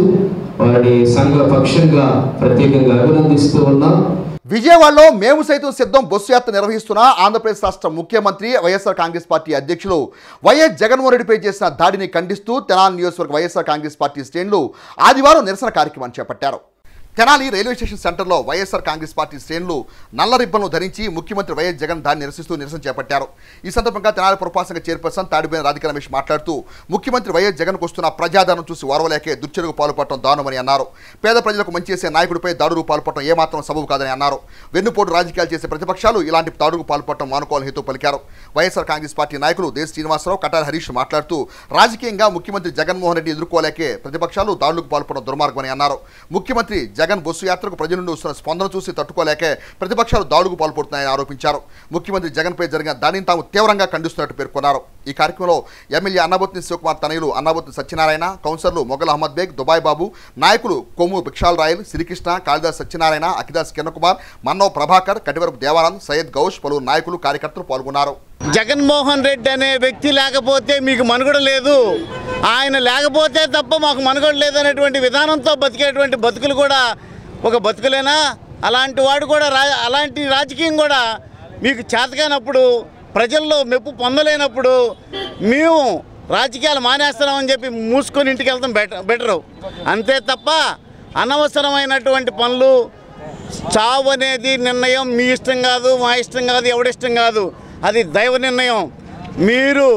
[SPEAKER 10] వారిని సంఘ పక్షంగా ప్రత్యేకంగా అభినందిస్తూ ఉన్నాం.
[SPEAKER 1] విజయవాడలో మేము సైతం సిద్ధం బస్సు యాత్ర నిర్వహిస్తున్న ఆంధ్రప్రదేశ్ రాష్ట్ర ముఖ్యమంత్రి వైఎస్ఆర్ కాంగ్రెస్ పార్టీ అధ్యక్షులు వైఎస్ జగన్మోహన్ రెడ్డిపై చేసిన దాడిని ఖండిస్తూ తెనాలి నియోజకవర్గ వైఎస్ఆర్ కాంగ్రెస్ పార్టీ శ్రేణులు ఆదివారం నిరసన కార్యక్రమాన్ని చేపట్టారు. తెనాలి రైల్వే స్టేషన్ సెంటర్లో వైఎస్ఆర్ కాంగ్రెస్ పార్టీ శ్రేణులు నల్ల రిబ్బన్లు ధరించి ముఖ్యమంత్రి వైఎస్ జగన్ దాన్ని నిరసన చేపట్టారు. ఈ సందర్భంగా తెనాలి పురపాలక చైర్పర్సన్ తాడిబోయిన రాధికా రమేష్ మాట్లాడుతూ ముఖ్యమంత్రి వైఎస్ జగన్కు వస్తున్న ప్రజాదరణ చూసి ఓర్వలేకే దుర్చర్యకు పాల్పడటం దారుణమని అన్నారు. పేద ప్రజలకు మంచి చేసే నాయకుడిపై దాడులకు పాల్పడటం ఏమాత్రం సబబు కాదని అన్నారు. వెన్నుపోటు రాజకీయాలు చేసే ప్రతిపక్షాలు ఇలాంటి దాడులకు పాల్పడటం మానుకోవాలని హేతు పలికారు. వైఎస్ఆర్ కాంగ్రెస్ పార్టీ నాయకులు దేశ్ శ్రీనివాసరావు, కటారి హరీష్ మాట్లాడుతూ రాజకీయంగా ముఖ్యమంత్రి జగన్మోహన్ రెడ్డి ఎదుర్కోలేకే ప్రతిపక్షాలు దాడులకు పాల్పడడం దుర్మార్గమని అన్నారు. ముఖ్యమంత్రి జగన్ బస్సు యాత్రకు ప్రజల నుండి వస్తున్న స్పందన చూసి తట్టుకోలేకే ప్రతిపక్షాలు దాడులకు పాల్పడుతున్నాయని ఆరోపించారు. ముఖ్యమంత్రి జగన్పై జరిగిన దాడిని తాము తీవ్రంగా ఖండిస్తున్నట్టు పేర్కొన్నారు. ఈ కార్యక్రమంలో ఎమ్మెల్యే అన్నాబొత్తిని శివకుమార్ తనయులు అన్నాబొత్తిని సత్యనారాయణ, కౌన్సిలర్లు మొగల్ అహ్మద్ బేగ్, దుబాయ్ బాబు, నాయకులు కొమ్ము భిక్షాల్ రాయల్, శ్రీకృష్ణ, కాళిదాస్ సత్యనారాయణ, అఖిదాస్ కిరణ్ కుమార్, మన్నవ్ ప్రభాకర్, కటివరపు దేవానంద్, సయ్యద్ గౌష్, పలువురు నాయకులు కార్యకర్తలు పాల్గొన్నారు.
[SPEAKER 3] జగన్మోహన్ రెడ్డి అనే వ్యక్తి లేకపోతే మీకు మనుగడ లేదు, ఆయన లేకపోతే తప్ప మాకు మనుగడ లేదనేటువంటి విధానంతో బతికేటువంటి బతుకులు కూడా ఒక బతుకులేనా? అలాంటి వాడు కూడా అలాంటి రాజకీయం కూడా మీకు చేతకానప్పుడు, ప్రజల్లో మెప్పు పొందలేనప్పుడు మేము రాజకీయాలు మానేస్తున్నామని చెప్పి మూసుకొని ఇంటికి వెళ్తాం బెటరు. అంతే తప్ప అనవసరమైనటువంటి పనులు, చావు అనేది నిర్ణయం మీ ఇష్టం కాదు, మా ఇష్టం కాదు, ఎవడిష్టం కాదు, అది దైవ నిర్ణయం. మీరు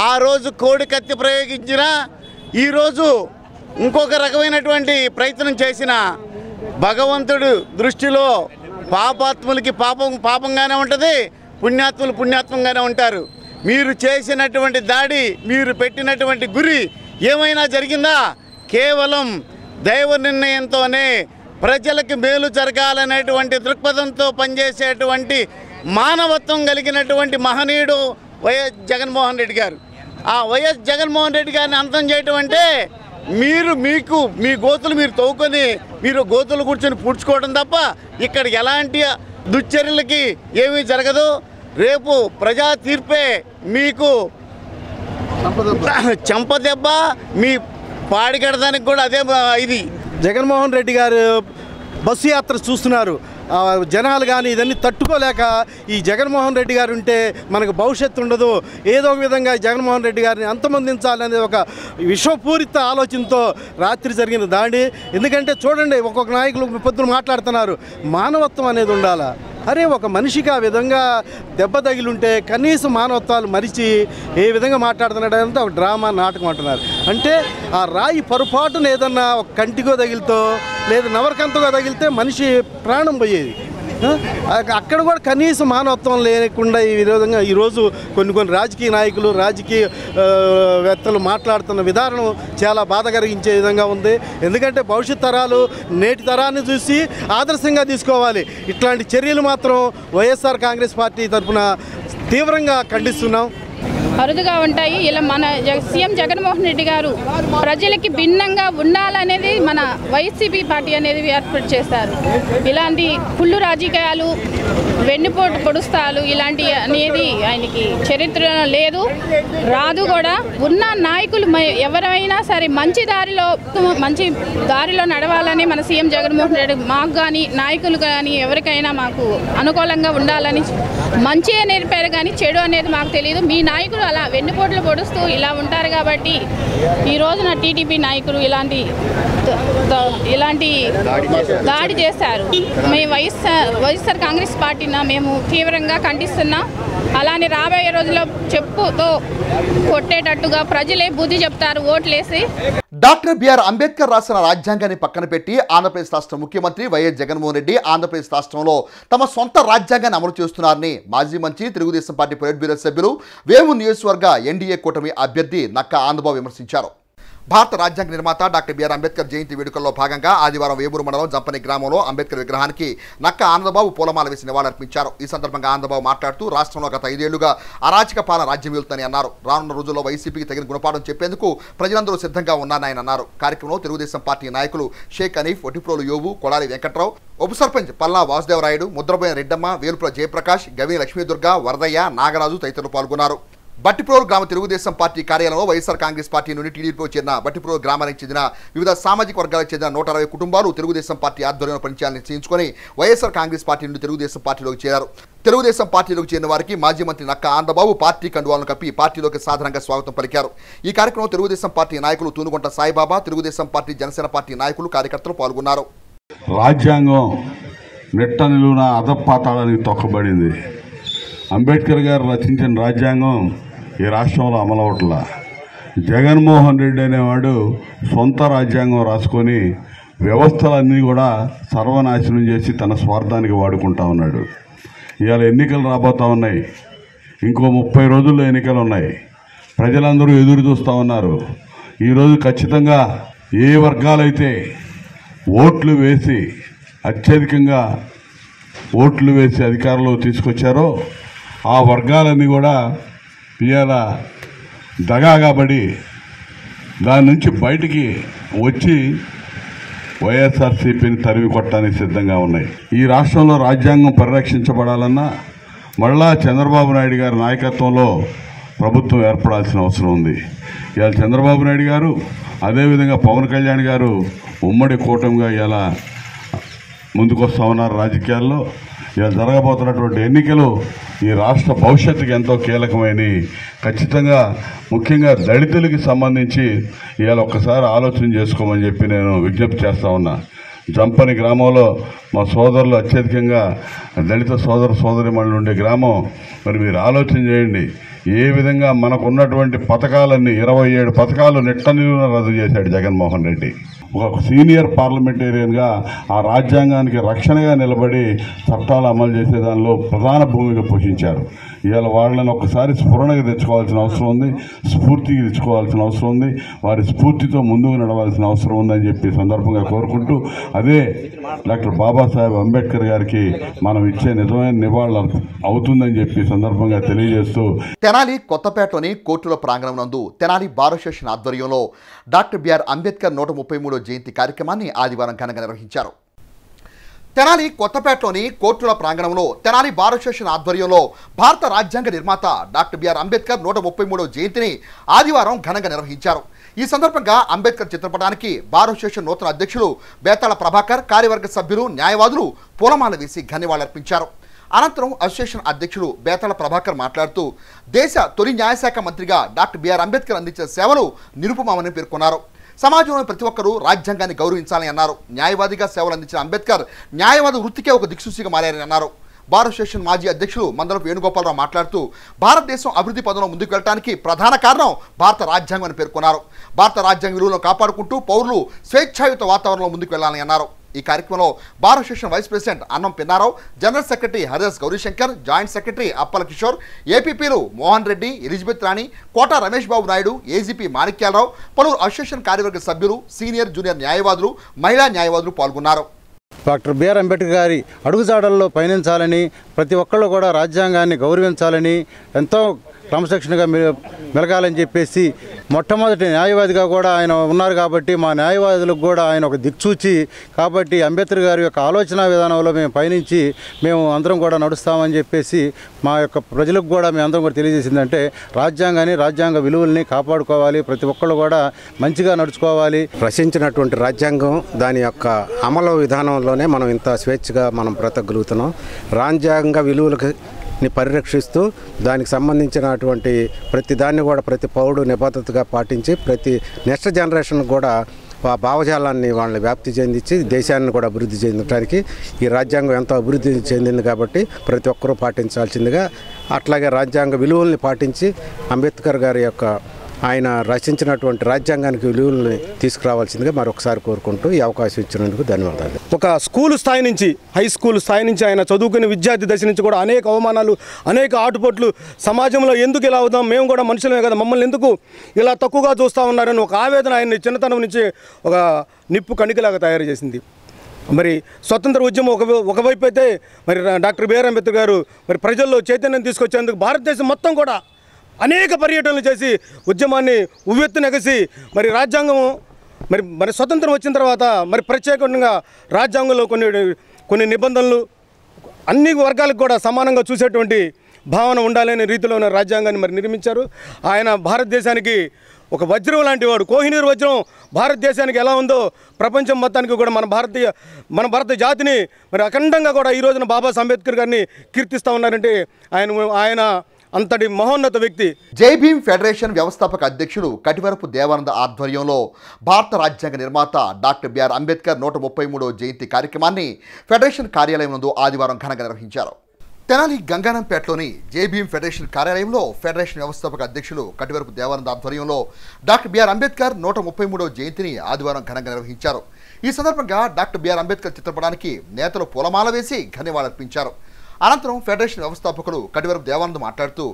[SPEAKER 3] ఆ రోజు కోడి కత్తి ప్రయోగించినా ఈరోజు ఇంకొక రకమైనటువంటి ప్రయత్నం చేసిన భగవంతుడు దృష్టిలో పాపాత్ములకి పాపంగానే ఉంటుంది, పుణ్యాత్ములు పుణ్యాత్మంగానే ఉంటారు. మీరు చేసినటువంటి దాడి, మీరు పెట్టినటువంటి గురి ఏమైనా జరిగిందా? కేవలం దైవ నిర్ణయంతోనే ప్రజలకు మేలు జరగాలనేటువంటి దృక్పథంతో పనిచేసేటువంటి మానవత్వం కలిగినటువంటి మహనీయుడు వైఎస్ జగన్మోహన్ రెడ్డి గారు. ఆ వైఎస్ జగన్మోహన్ రెడ్డి గారిని అంతం చేయటం అంటే మీకు మీ గోతులు మీరు తవ్వుకొని మీరు గోతులు కూర్చొని పూడ్చుకోవడం తప్ప ఇక్కడ ఎలాంటి దుశ్చర్యలకి ఏమీ జరగదు. రేపు ప్రజా తీర్పే మీకు చెంపదెబ్బ, మీ
[SPEAKER 14] పాడి కట్టడానికి కూడా అదే ఇది.
[SPEAKER 15] జగన్మోహన్ రెడ్డి గారు బస్సు యాత్ర చూస్తున్నారు. జనాలు కానీ ఇదన్నీ తట్టుకోలేక ఈ జగన్మోహన్ రెడ్డి గారు ఉంటే మనకు భవిష్యత్తు ఉండదు, ఏదో ఒక విధంగా జగన్మోహన్ రెడ్డి గారిని అంతమొందించాలనే ఒక విశ్వపూరిత ఆలోచనతో రాత్రి జరిగిన దాడి. ఎందుకంటే చూడండి, ఒక్కొక్క నాయకులు పొద్దున మాట్లాడుతున్నారు, మానవత్వం అనేది ఉండాలా. అరే, ఒక మనిషికి ఆ విధంగా దెబ్బ తగిలుంటే కనీసం మానవత్వాలు మరిచి ఏ విధంగా మాట్లాడుతున్నాడు అంటే ఒక డ్రామా నాటకం అంటున్నారు. అంటే ఆ రాయి పొరపాటున ఏదన్నా ఒక కంటికో తగిలితో లేదా నవరకంతగా తగిలితే మనిషి ప్రాణం పోయేది. అక్కడ కూడా కనీసం మానవత్వం లేకుండా ఈ విధంగా ఈరోజు కొన్ని రాజకీయ నాయకులు, రాజకీయవేత్తలు మాట్లాడుతున్న విధానం చాలా బాధ కలిగించే విధంగా ఉంది. ఎందుకంటే భవిష్యత్ తరాలు నేటి తరాన్ని చూసి ఆదర్శంగా తీసుకోవాలి. ఇట్లాంటి చర్యలు మాత్రం వైఎస్ఆర్ కాంగ్రెస్ పార్టీ తరఫున తీవ్రంగా ఖండిస్తున్నాం.
[SPEAKER 7] అరుదుగా ఉంటాయి. ఇలా మన సీఎం జగన్మోహన్ రెడ్డి గారు ప్రజలకి భిన్నంగా ఉండాలనేది మన వైసీపీ పార్టీ అనేది ఏర్పాటు చేస్తారు. ఇలాంటి కుళ్ళు రాజకీయాలు, వెన్నుపోటు పొడుస్తాలు ఇలాంటి అనేది ఆయనకి చరిత్ర లేదు, రాదు కూడా. ఉన్న నాయకులు ఎవరైనా సరే మంచి దారిలో నడవాలని మన సీఎం జగన్మోహన్ రెడ్డి మాకు కానీ నాయకులు కానీ ఎవరికైనా మాకు అనుకూలంగా ఉండాలని మంచిగా నేర్పారు, కానీ చెడు అనేది మాకు తెలియదు. మీ నాయకులు అలా వెన్నుపోట్లు పొడుస్తూ ఇలా ఉంటారు కాబట్టి ఈ రోజున టీడీపీ నాయకులు ఇలాంటి దాడి చేశారు. మేము వైఎస్ఆర్ కాంగ్రెస్ పార్టీని మేము తీవ్రంగా ఖండిస్తున్నాం. అలానే రాబోయే రోజుల్లో చెప్పుతో కొట్టేటట్టుగా ప్రజలే బుద్ధి చెప్తారు ఓట్లేసి.
[SPEAKER 1] డాక్టర్ బిఆర్ అంబేద్కర్ రాసిన రాజ్యాంగాన్ని పక్కన పెట్టి ఆంధ్రప్రదేశ్ రాష్ట్ర ముఖ్యమంత్రి వైఎస్ జగన్మోహన్ రెడ్డి ఆంధ్రప్రదేశ్ రాష్ట్రంలో తమ సొంత రాజ్యాంగాన్ని అమలు చేస్తున్నారని మాజీ మంత్రి తెలుగుదేశం పార్టీ పొలిట్ బ్యూరో సభ్యులు వేమూరు నియోజకవర్గ ఎన్డీఏ కూటమి అభ్యర్థి నక్కా ఆనందబాబు విమర్శించారు. భారత రాజ్యాంగ నిర్మాత డాక్టర్ బిఆర్ అంబేద్కర్ జయంతి వేడుకల్లో భాగంగా ఆదివారం వేమూరు మండలం జంపని గ్రామంలో అంబేద్కర్ విగ్రహానికి నక్కా ఆనందబాబు పూలమాల వేసి నివాళులర్పించారు. ఈ సందర్భంగా ఆనందబాబు మాట్లాడుతూ రాష్ట్రంలో గత 5 ఏళ్లుగా అరాచక పాలన రాజ్యం వెళ్తుందని అన్నారు. రానున్న రోజుల్లో వైసీపీకి తగిన గుణపాఠం చెప్పేందుకు ప్రజలందరూ సిద్ధంగా ఉన్నారని ఆయన అన్నారు. కార్యక్రమంలో తెలుగుదేశం పార్టీ నాయకులు షేక్ అనీఫ్, ఒటిప్రోలు యోబు, కొడాలి వెంకట్రావు, ఉప సర్పంచ్ పల్లా వాసుదేవరాయుడు, ముద్రబోయిన రెడ్డమ్మ, వేలుపుల జయప్రకాష్, గవి లక్ష్మీదుర్గ, వరదయ్య, నాగరాజు తదితరులు పాల్గొన్నారు. బట్టిప్రోలు గ్రామ తెలుగుదేశం పార్టీ కార్యాలయంలో వైఎస్ఆర్ కాంగ్రెస్ పార్టీ నుండి టీడీపీలో చేరిన బట్టిప్రోలు గ్రామానికి చెందిన వివిధ సామాజిక వర్గాలకు చెందిన 160 కుటుంబాలు తెలుగుదేశం పార్టీ ఆధ్వర్యంలో పనిచేయాలని నిశ్చయించుకొని వైఎస్ఆర్ కాంగ్రెస్ పార్టీ నుండి తెలుగుదేశం పార్టీలోకి చేరారు. తెలుగుదేశం పార్టీలోకి చేరిన వారికి మాజీ మంత్రి నక్కా ఆనందబాబు పార్టీ కండువాలను కప్పి పార్టీలోకి సాధారణంగా స్వాగతం పలికారు. ఈ కార్యక్రమంలో తెలుగుదేశం పార్టీ నాయకులు తూనుగుంట సాయిబాబా, తెలుగుదేశం పార్టీ, జనసేన పార్టీ నాయకులు, కార్యకర్తలు పాల్గొన్నారు.
[SPEAKER 16] రాజ్యాంగం నెట్ట నిలువున అధపాతాళానికి తొక్కబడింది. అంబేద్కర్ గారు రచించిన రాజ్యాంగం ఈ రాష్ట్రంలో అమలవట్లా. జగన్మోహన్ రెడ్డి అనేవాడు సొంత రాజ్యాంగం రాసుకొని వ్యవస్థలన్నీ కూడా సర్వనాశనం చేసి తన స్వార్థానికి వాడుకుంటా ఉన్నాడు. ఇవాళ ఎన్నికలు రాబోతూ ఉన్నాయి. ఇంకో 30 రోజుల్లో ఎన్నికలు ఉన్నాయి. ప్రజలందరూ ఎదురు చూస్తూ ఉన్నారు. ఈరోజు ఖచ్చితంగా ఏ వర్గాలైతే ఓట్లు వేసి అత్యధికంగా ఓట్లు వేసి అధికారంలో తీసుకొచ్చారో ఆ వర్గాలన్నీ కూడా ఇవాళ దగాగాబడి దాని నుంచి బయటికి వచ్చి వైఎస్ఆర్సీపీని తరిమి కొట్టడానికి సిద్ధంగా ఉన్నాయి. ఈ రాష్ట్రంలో రాజ్యాంగం పరిరక్షించబడాలన్నా మళ్ళా చంద్రబాబు నాయుడు గారి నాయకత్వంలో ప్రభుత్వం ఏర్పడాల్సిన అవసరం ఉంది. ఇవాళ చంద్రబాబు నాయుడు గారు అదేవిధంగా పవన్ కళ్యాణ్ గారు ఉమ్మడి కూటమిగా ఇలా ముందుకొస్తా ఉన్నారు రాజకీయాల్లో. ఇలా జరగబోతున్నటువంటి ఎన్నికలు ఈ రాష్ట్ర భవిష్యత్తుకి ఎంతో కీలకమైన, ఖచ్చితంగా ముఖ్యంగా దళితులకి సంబంధించి ఇవాళ ఒక్కసారి ఆలోచన చేసుకోమని చెప్పి నేను విజ్ఞప్తి చేస్తా ఉన్నా. జంపని గ్రామంలో మా సోదరులు అత్యధికంగా దళిత సోదరిమణులు ఉండే గ్రామం. మరి మీరు ఆలోచన చేయండి, ఏ విధంగా మనకున్నటువంటి పథకాలన్నీ 27 పథకాలు నిట్టనిలువున రద్దు చేశాడు జగన్మోహన్ రెడ్డి. ఒక సీనియర్ పార్లమెంటేరియన్గా ఆ రాజ్యాంగానికి రక్షణగా నిలబడి చట్టాలు అమలు చేసే దానిలో ప్రధాన భూమిక పోషించారు. ఇవాళ వాళ్ళని ఒకసారి స్ఫురణగా తెచ్చుకోవాల్సిన అవసరం ఉంది, స్ఫూర్తికి తెచ్చుకోవాల్సిన అవసరం ఉంది, వారి స్ఫూర్తితో ముందుకు నడవాల్సిన అవసరం ఉందని చెప్పి సందర్భంగా కోరుకుంటూ, అదే డాక్టర్ బాబాసాహెబ్ అంబేద్కర్ గారికి మనం ఇచ్చే నిజమైన నివాళులు అవుతుందని చెప్పి సందర్భంగా తెలియజేస్తూ,
[SPEAKER 1] తెనాలి కొత్తపేటలోని కోర్టుల ప్రాంగణం నందు తెనాలి బార్ అసోసియేషన్ ఆధ్వర్యంలో డాక్టర్ బిఆర్ అంబేద్కర్ 133వ జయంతి కార్యక్రమాన్ని ఆదివారం ఘనంగా నిర్వహించారు. తెనాలి కొత్తపేటలోని కోర్టుల ప్రాంగణంలో తెనాలి బార్ అసోసియేషన్ ఆధ్వర్యంలో భారత రాజ్యాంగ నిర్మాత డాక్టర్ బిఆర్ అంబేద్కర్ 133వ జయంతిని ఆదివారం ఘనంగా నిర్వహించారు. ఈ సందర్భంగా అంబేద్కర్ చిత్రపటానికి బార్ అసోసియేషన్ నూతన అధ్యక్షులు బేతాళ ప్రభాకర్, కార్యవర్గ సభ్యులు, న్యాయవాదులు పూలమాల వేసి ఘన్యవాళులర్పించారు. అనంతరం అసోసియేషన్ అధ్యక్షుడు బేతాళ ప్రభాకర్ మాట్లాడుతూ దేశ తొలి న్యాయశాఖ మంత్రిగా డాక్టర్ బిఆర్ అంబేద్కర్ అందించిన సేవలు నిరుపమామని పేర్కొన్నారు. సమాజంలోని ప్రతి ఒక్కరూ రాజ్యాంగాన్ని గౌరవించాలని అన్నారు. న్యాయవాదిగా సేవలు అందించిన అంబేద్కర్ న్యాయవాద వృత్తికే ఒక దిక్సూచిగా మారారని అన్నారు. బార్ అసోసియేషన్ మాజీ అధ్యక్షులు మందలపు వేణుగోపాలరావు మాట్లాడుతూ భారతదేశం అభివృద్ధి పదంలో ముందుకు వెళ్ళడానికి ప్రధాన కారణం భారత రాజ్యాంగం అని పేర్కొన్నారు. భారత రాజ్యాంగ విలువలను కాపాడుకుంటూ పౌరులు స్వేచ్ఛాయుత వాతావరణంలో ముందుకు వెళ్లాలని అన్నారు. ఈ కార్యక్రమంలో bar association vice president Annam Pinnarao, general secretary Haridas Gaurishankar, joint secretary Appala Kishore, ఏపీపీలు మోహన్ రెడ్డి, ఎలిజబెత్ రాణి, కోట రమేష్ బాబు నాయుడు, ఏజీపీ మాణిక్యాలరావు, పలువురు అసోసియేషన్ కార్యవర్గ సభ్యులు, సీనియర్ జూనియర్ న్యాయవాదులు, మహిళా న్యాయవాదులు పాల్గొన్నారు.
[SPEAKER 3] డాక్టర్ బిఆర్ అంబేద్కర్ గారి అడుగుజాడల్లో పయనించాలని, ప్రతి ఒక్కళ్ళు కూడా రాజ్యాంగాన్ని గౌరవించాలని, ఎంతో క్రమశిక్షణగా మెలగాలని చెప్పేసి మొట్టమొదటి న్యాయవాదిగా కూడా ఆయన ఉన్నారు. కాబట్టి మా న్యాయవాదులకు కూడా ఆయన ఒక దిక్సూచి. కాబట్టి అంబేద్కర్ గారి యొక్క ఆలోచన విధానంలో మేము పయనించి మేము అందరం కూడా నడుస్తామని చెప్పేసి మా యొక్క ప్రజలకు కూడా మేము అందరం కూడా తెలియజేసిందంటే రాజ్యాంగాన్ని, రాజ్యాంగ విలువల్ని కాపాడుకోవాలి, ప్రతి ఒక్కళ్ళు కూడా మంచిగా నడుచుకోవాలి.
[SPEAKER 17] రచించినటువంటి రాజ్యాంగం దాని యొక్క అమలు విధానంలోనే మనం ఇంత స్వేచ్ఛగా మనం బ్రతకగలుగుతున్నాం. రాజ్యాంగ విలువలకు పరిరక్షిస్తూ దానికి సంబంధించినటువంటి ప్రతి దాన్ని కూడా ప్రతి పౌరుడు నిబద్ధతగా పాటించి ప్రతి నెక్స్ట్ జనరేషన్ కూడా ఆ భావజాలాన్ని వాళ్ళని వ్యాప్తి చెందించి దేశాన్ని కూడా అభివృద్ధి చెందడానికి ఈ రాజ్యాంగం ఎంతో అభివృద్ధి చెందింది. కాబట్టి ప్రతి ఒక్కరూ పాటించాల్సిందిగా, అట్లాగే రాజ్యాంగ విలువల్ని పాటించి అంబేద్కర్ గారి యొక్క ఆయన రచించినటువంటి రాజ్యాంగానికి విలువల్ని తీసుకురావాల్సిందిగా మరొకసారి కోరుకుంటూ ఈ అవకాశం ఇచ్చినందుకు ధన్యవాదాలు.
[SPEAKER 15] ఒక స్కూల్ స్థాయి నుంచి, హై స్కూల్ స్థాయి నుంచి ఆయన చదువుకునే విద్యార్థి దశ నుంచి కూడా అనేక అవమానాలు, అనేక ఆటుపోట్లు, సమాజంలో ఎందుకు ఇలా అవుదాం, మేము కూడా మనుషులమే కదా, మమ్మల్ని ఎందుకు ఇలా తక్కువగా చూస్తూ ఉన్నారని ఒక ఆవేదన ఆయన్ని చిన్నతనం నుంచి ఒక నిప్పు కణికలాగా తయారు చేసింది. మరి స్వతంత్ర ఉద్యమం ఒకవైపు అయితే మరి డాక్టర్ బిఆర్ అంబేద్కర్ గారు మరి ప్రజల్లో చైతన్యం తీసుకొచ్చేందుకు భారతదేశం మొత్తం కూడా అనేక పర్యటనలు చేసి ఉద్యమాన్ని ఉవ్వెత్తునెగసి మరి రాజ్యాంగం మరి స్వతంత్రం వచ్చిన తర్వాత మరి ప్రత్యేకంగా రాజ్యాంగంలో కొన్ని నిబంధనలు అన్ని వర్గాలకు కూడా సమానంగా చూసేటువంటి భావన ఉండాలనే రీతిలో రాజ్యాంగాన్ని మరి నిర్మించారు. ఆయన భారతదేశానికి ఒక వజ్రం లాంటి వాడు. కోహినూర్ వజ్రం భారతదేశానికి ఎలా ఉందో ప్రపంచం మొత్తానికి కూడా మన భారత జాతిని మరి అఖండంగా కూడా ఈ రోజున బాబాసాహెబ్ అంబేద్కర్ గారిని కీర్తిస్తూ ఉన్నారంటే ఆయన అంతటి మహోన్నత వ్యక్తి.
[SPEAKER 1] జై భీమ్ ఫెడరేషన్ వ్యవస్థాపక అధ్యక్షుడు కటివరపు దేవానంద ఆధ్వర్యంలో భారత రాజ్యాంగ నిర్మాత డాక్టర్ బిఆర్ అంబేద్కర్ 133వ జయంతి కార్యక్రమాన్ని ఫెడరేషన్ కార్యాలయం నందు ఆదివారం ఘనంగా నిర్వహించారు. తెనాలి గంగానంపేటలోని జై భీమ్ ఫెడరేషన్ కార్యాలయంలో ఫెడరేషన్ వ్యవస్థాపక అధ్యక్షులు కటివరపు దేవానంద ఆధ్వర్యంలో డాక్టర్ బిఆర్ అంబేద్కర్ 133వ జయంతిని ఆదివారం ఘనంగా నిర్వహించారు. ఈ సందర్భంగా డాక్టర్ బిఆర్ అంబేద్కర్ చిత్రపటానికి నేతలు పూలమాల వేసి ఘన్యవాళులర్పించారు. అనంతరం ఫెడరేషన్ వ్యవస్థాపకులు కటివరపు దేవానంద్ మాట్లాడుతూ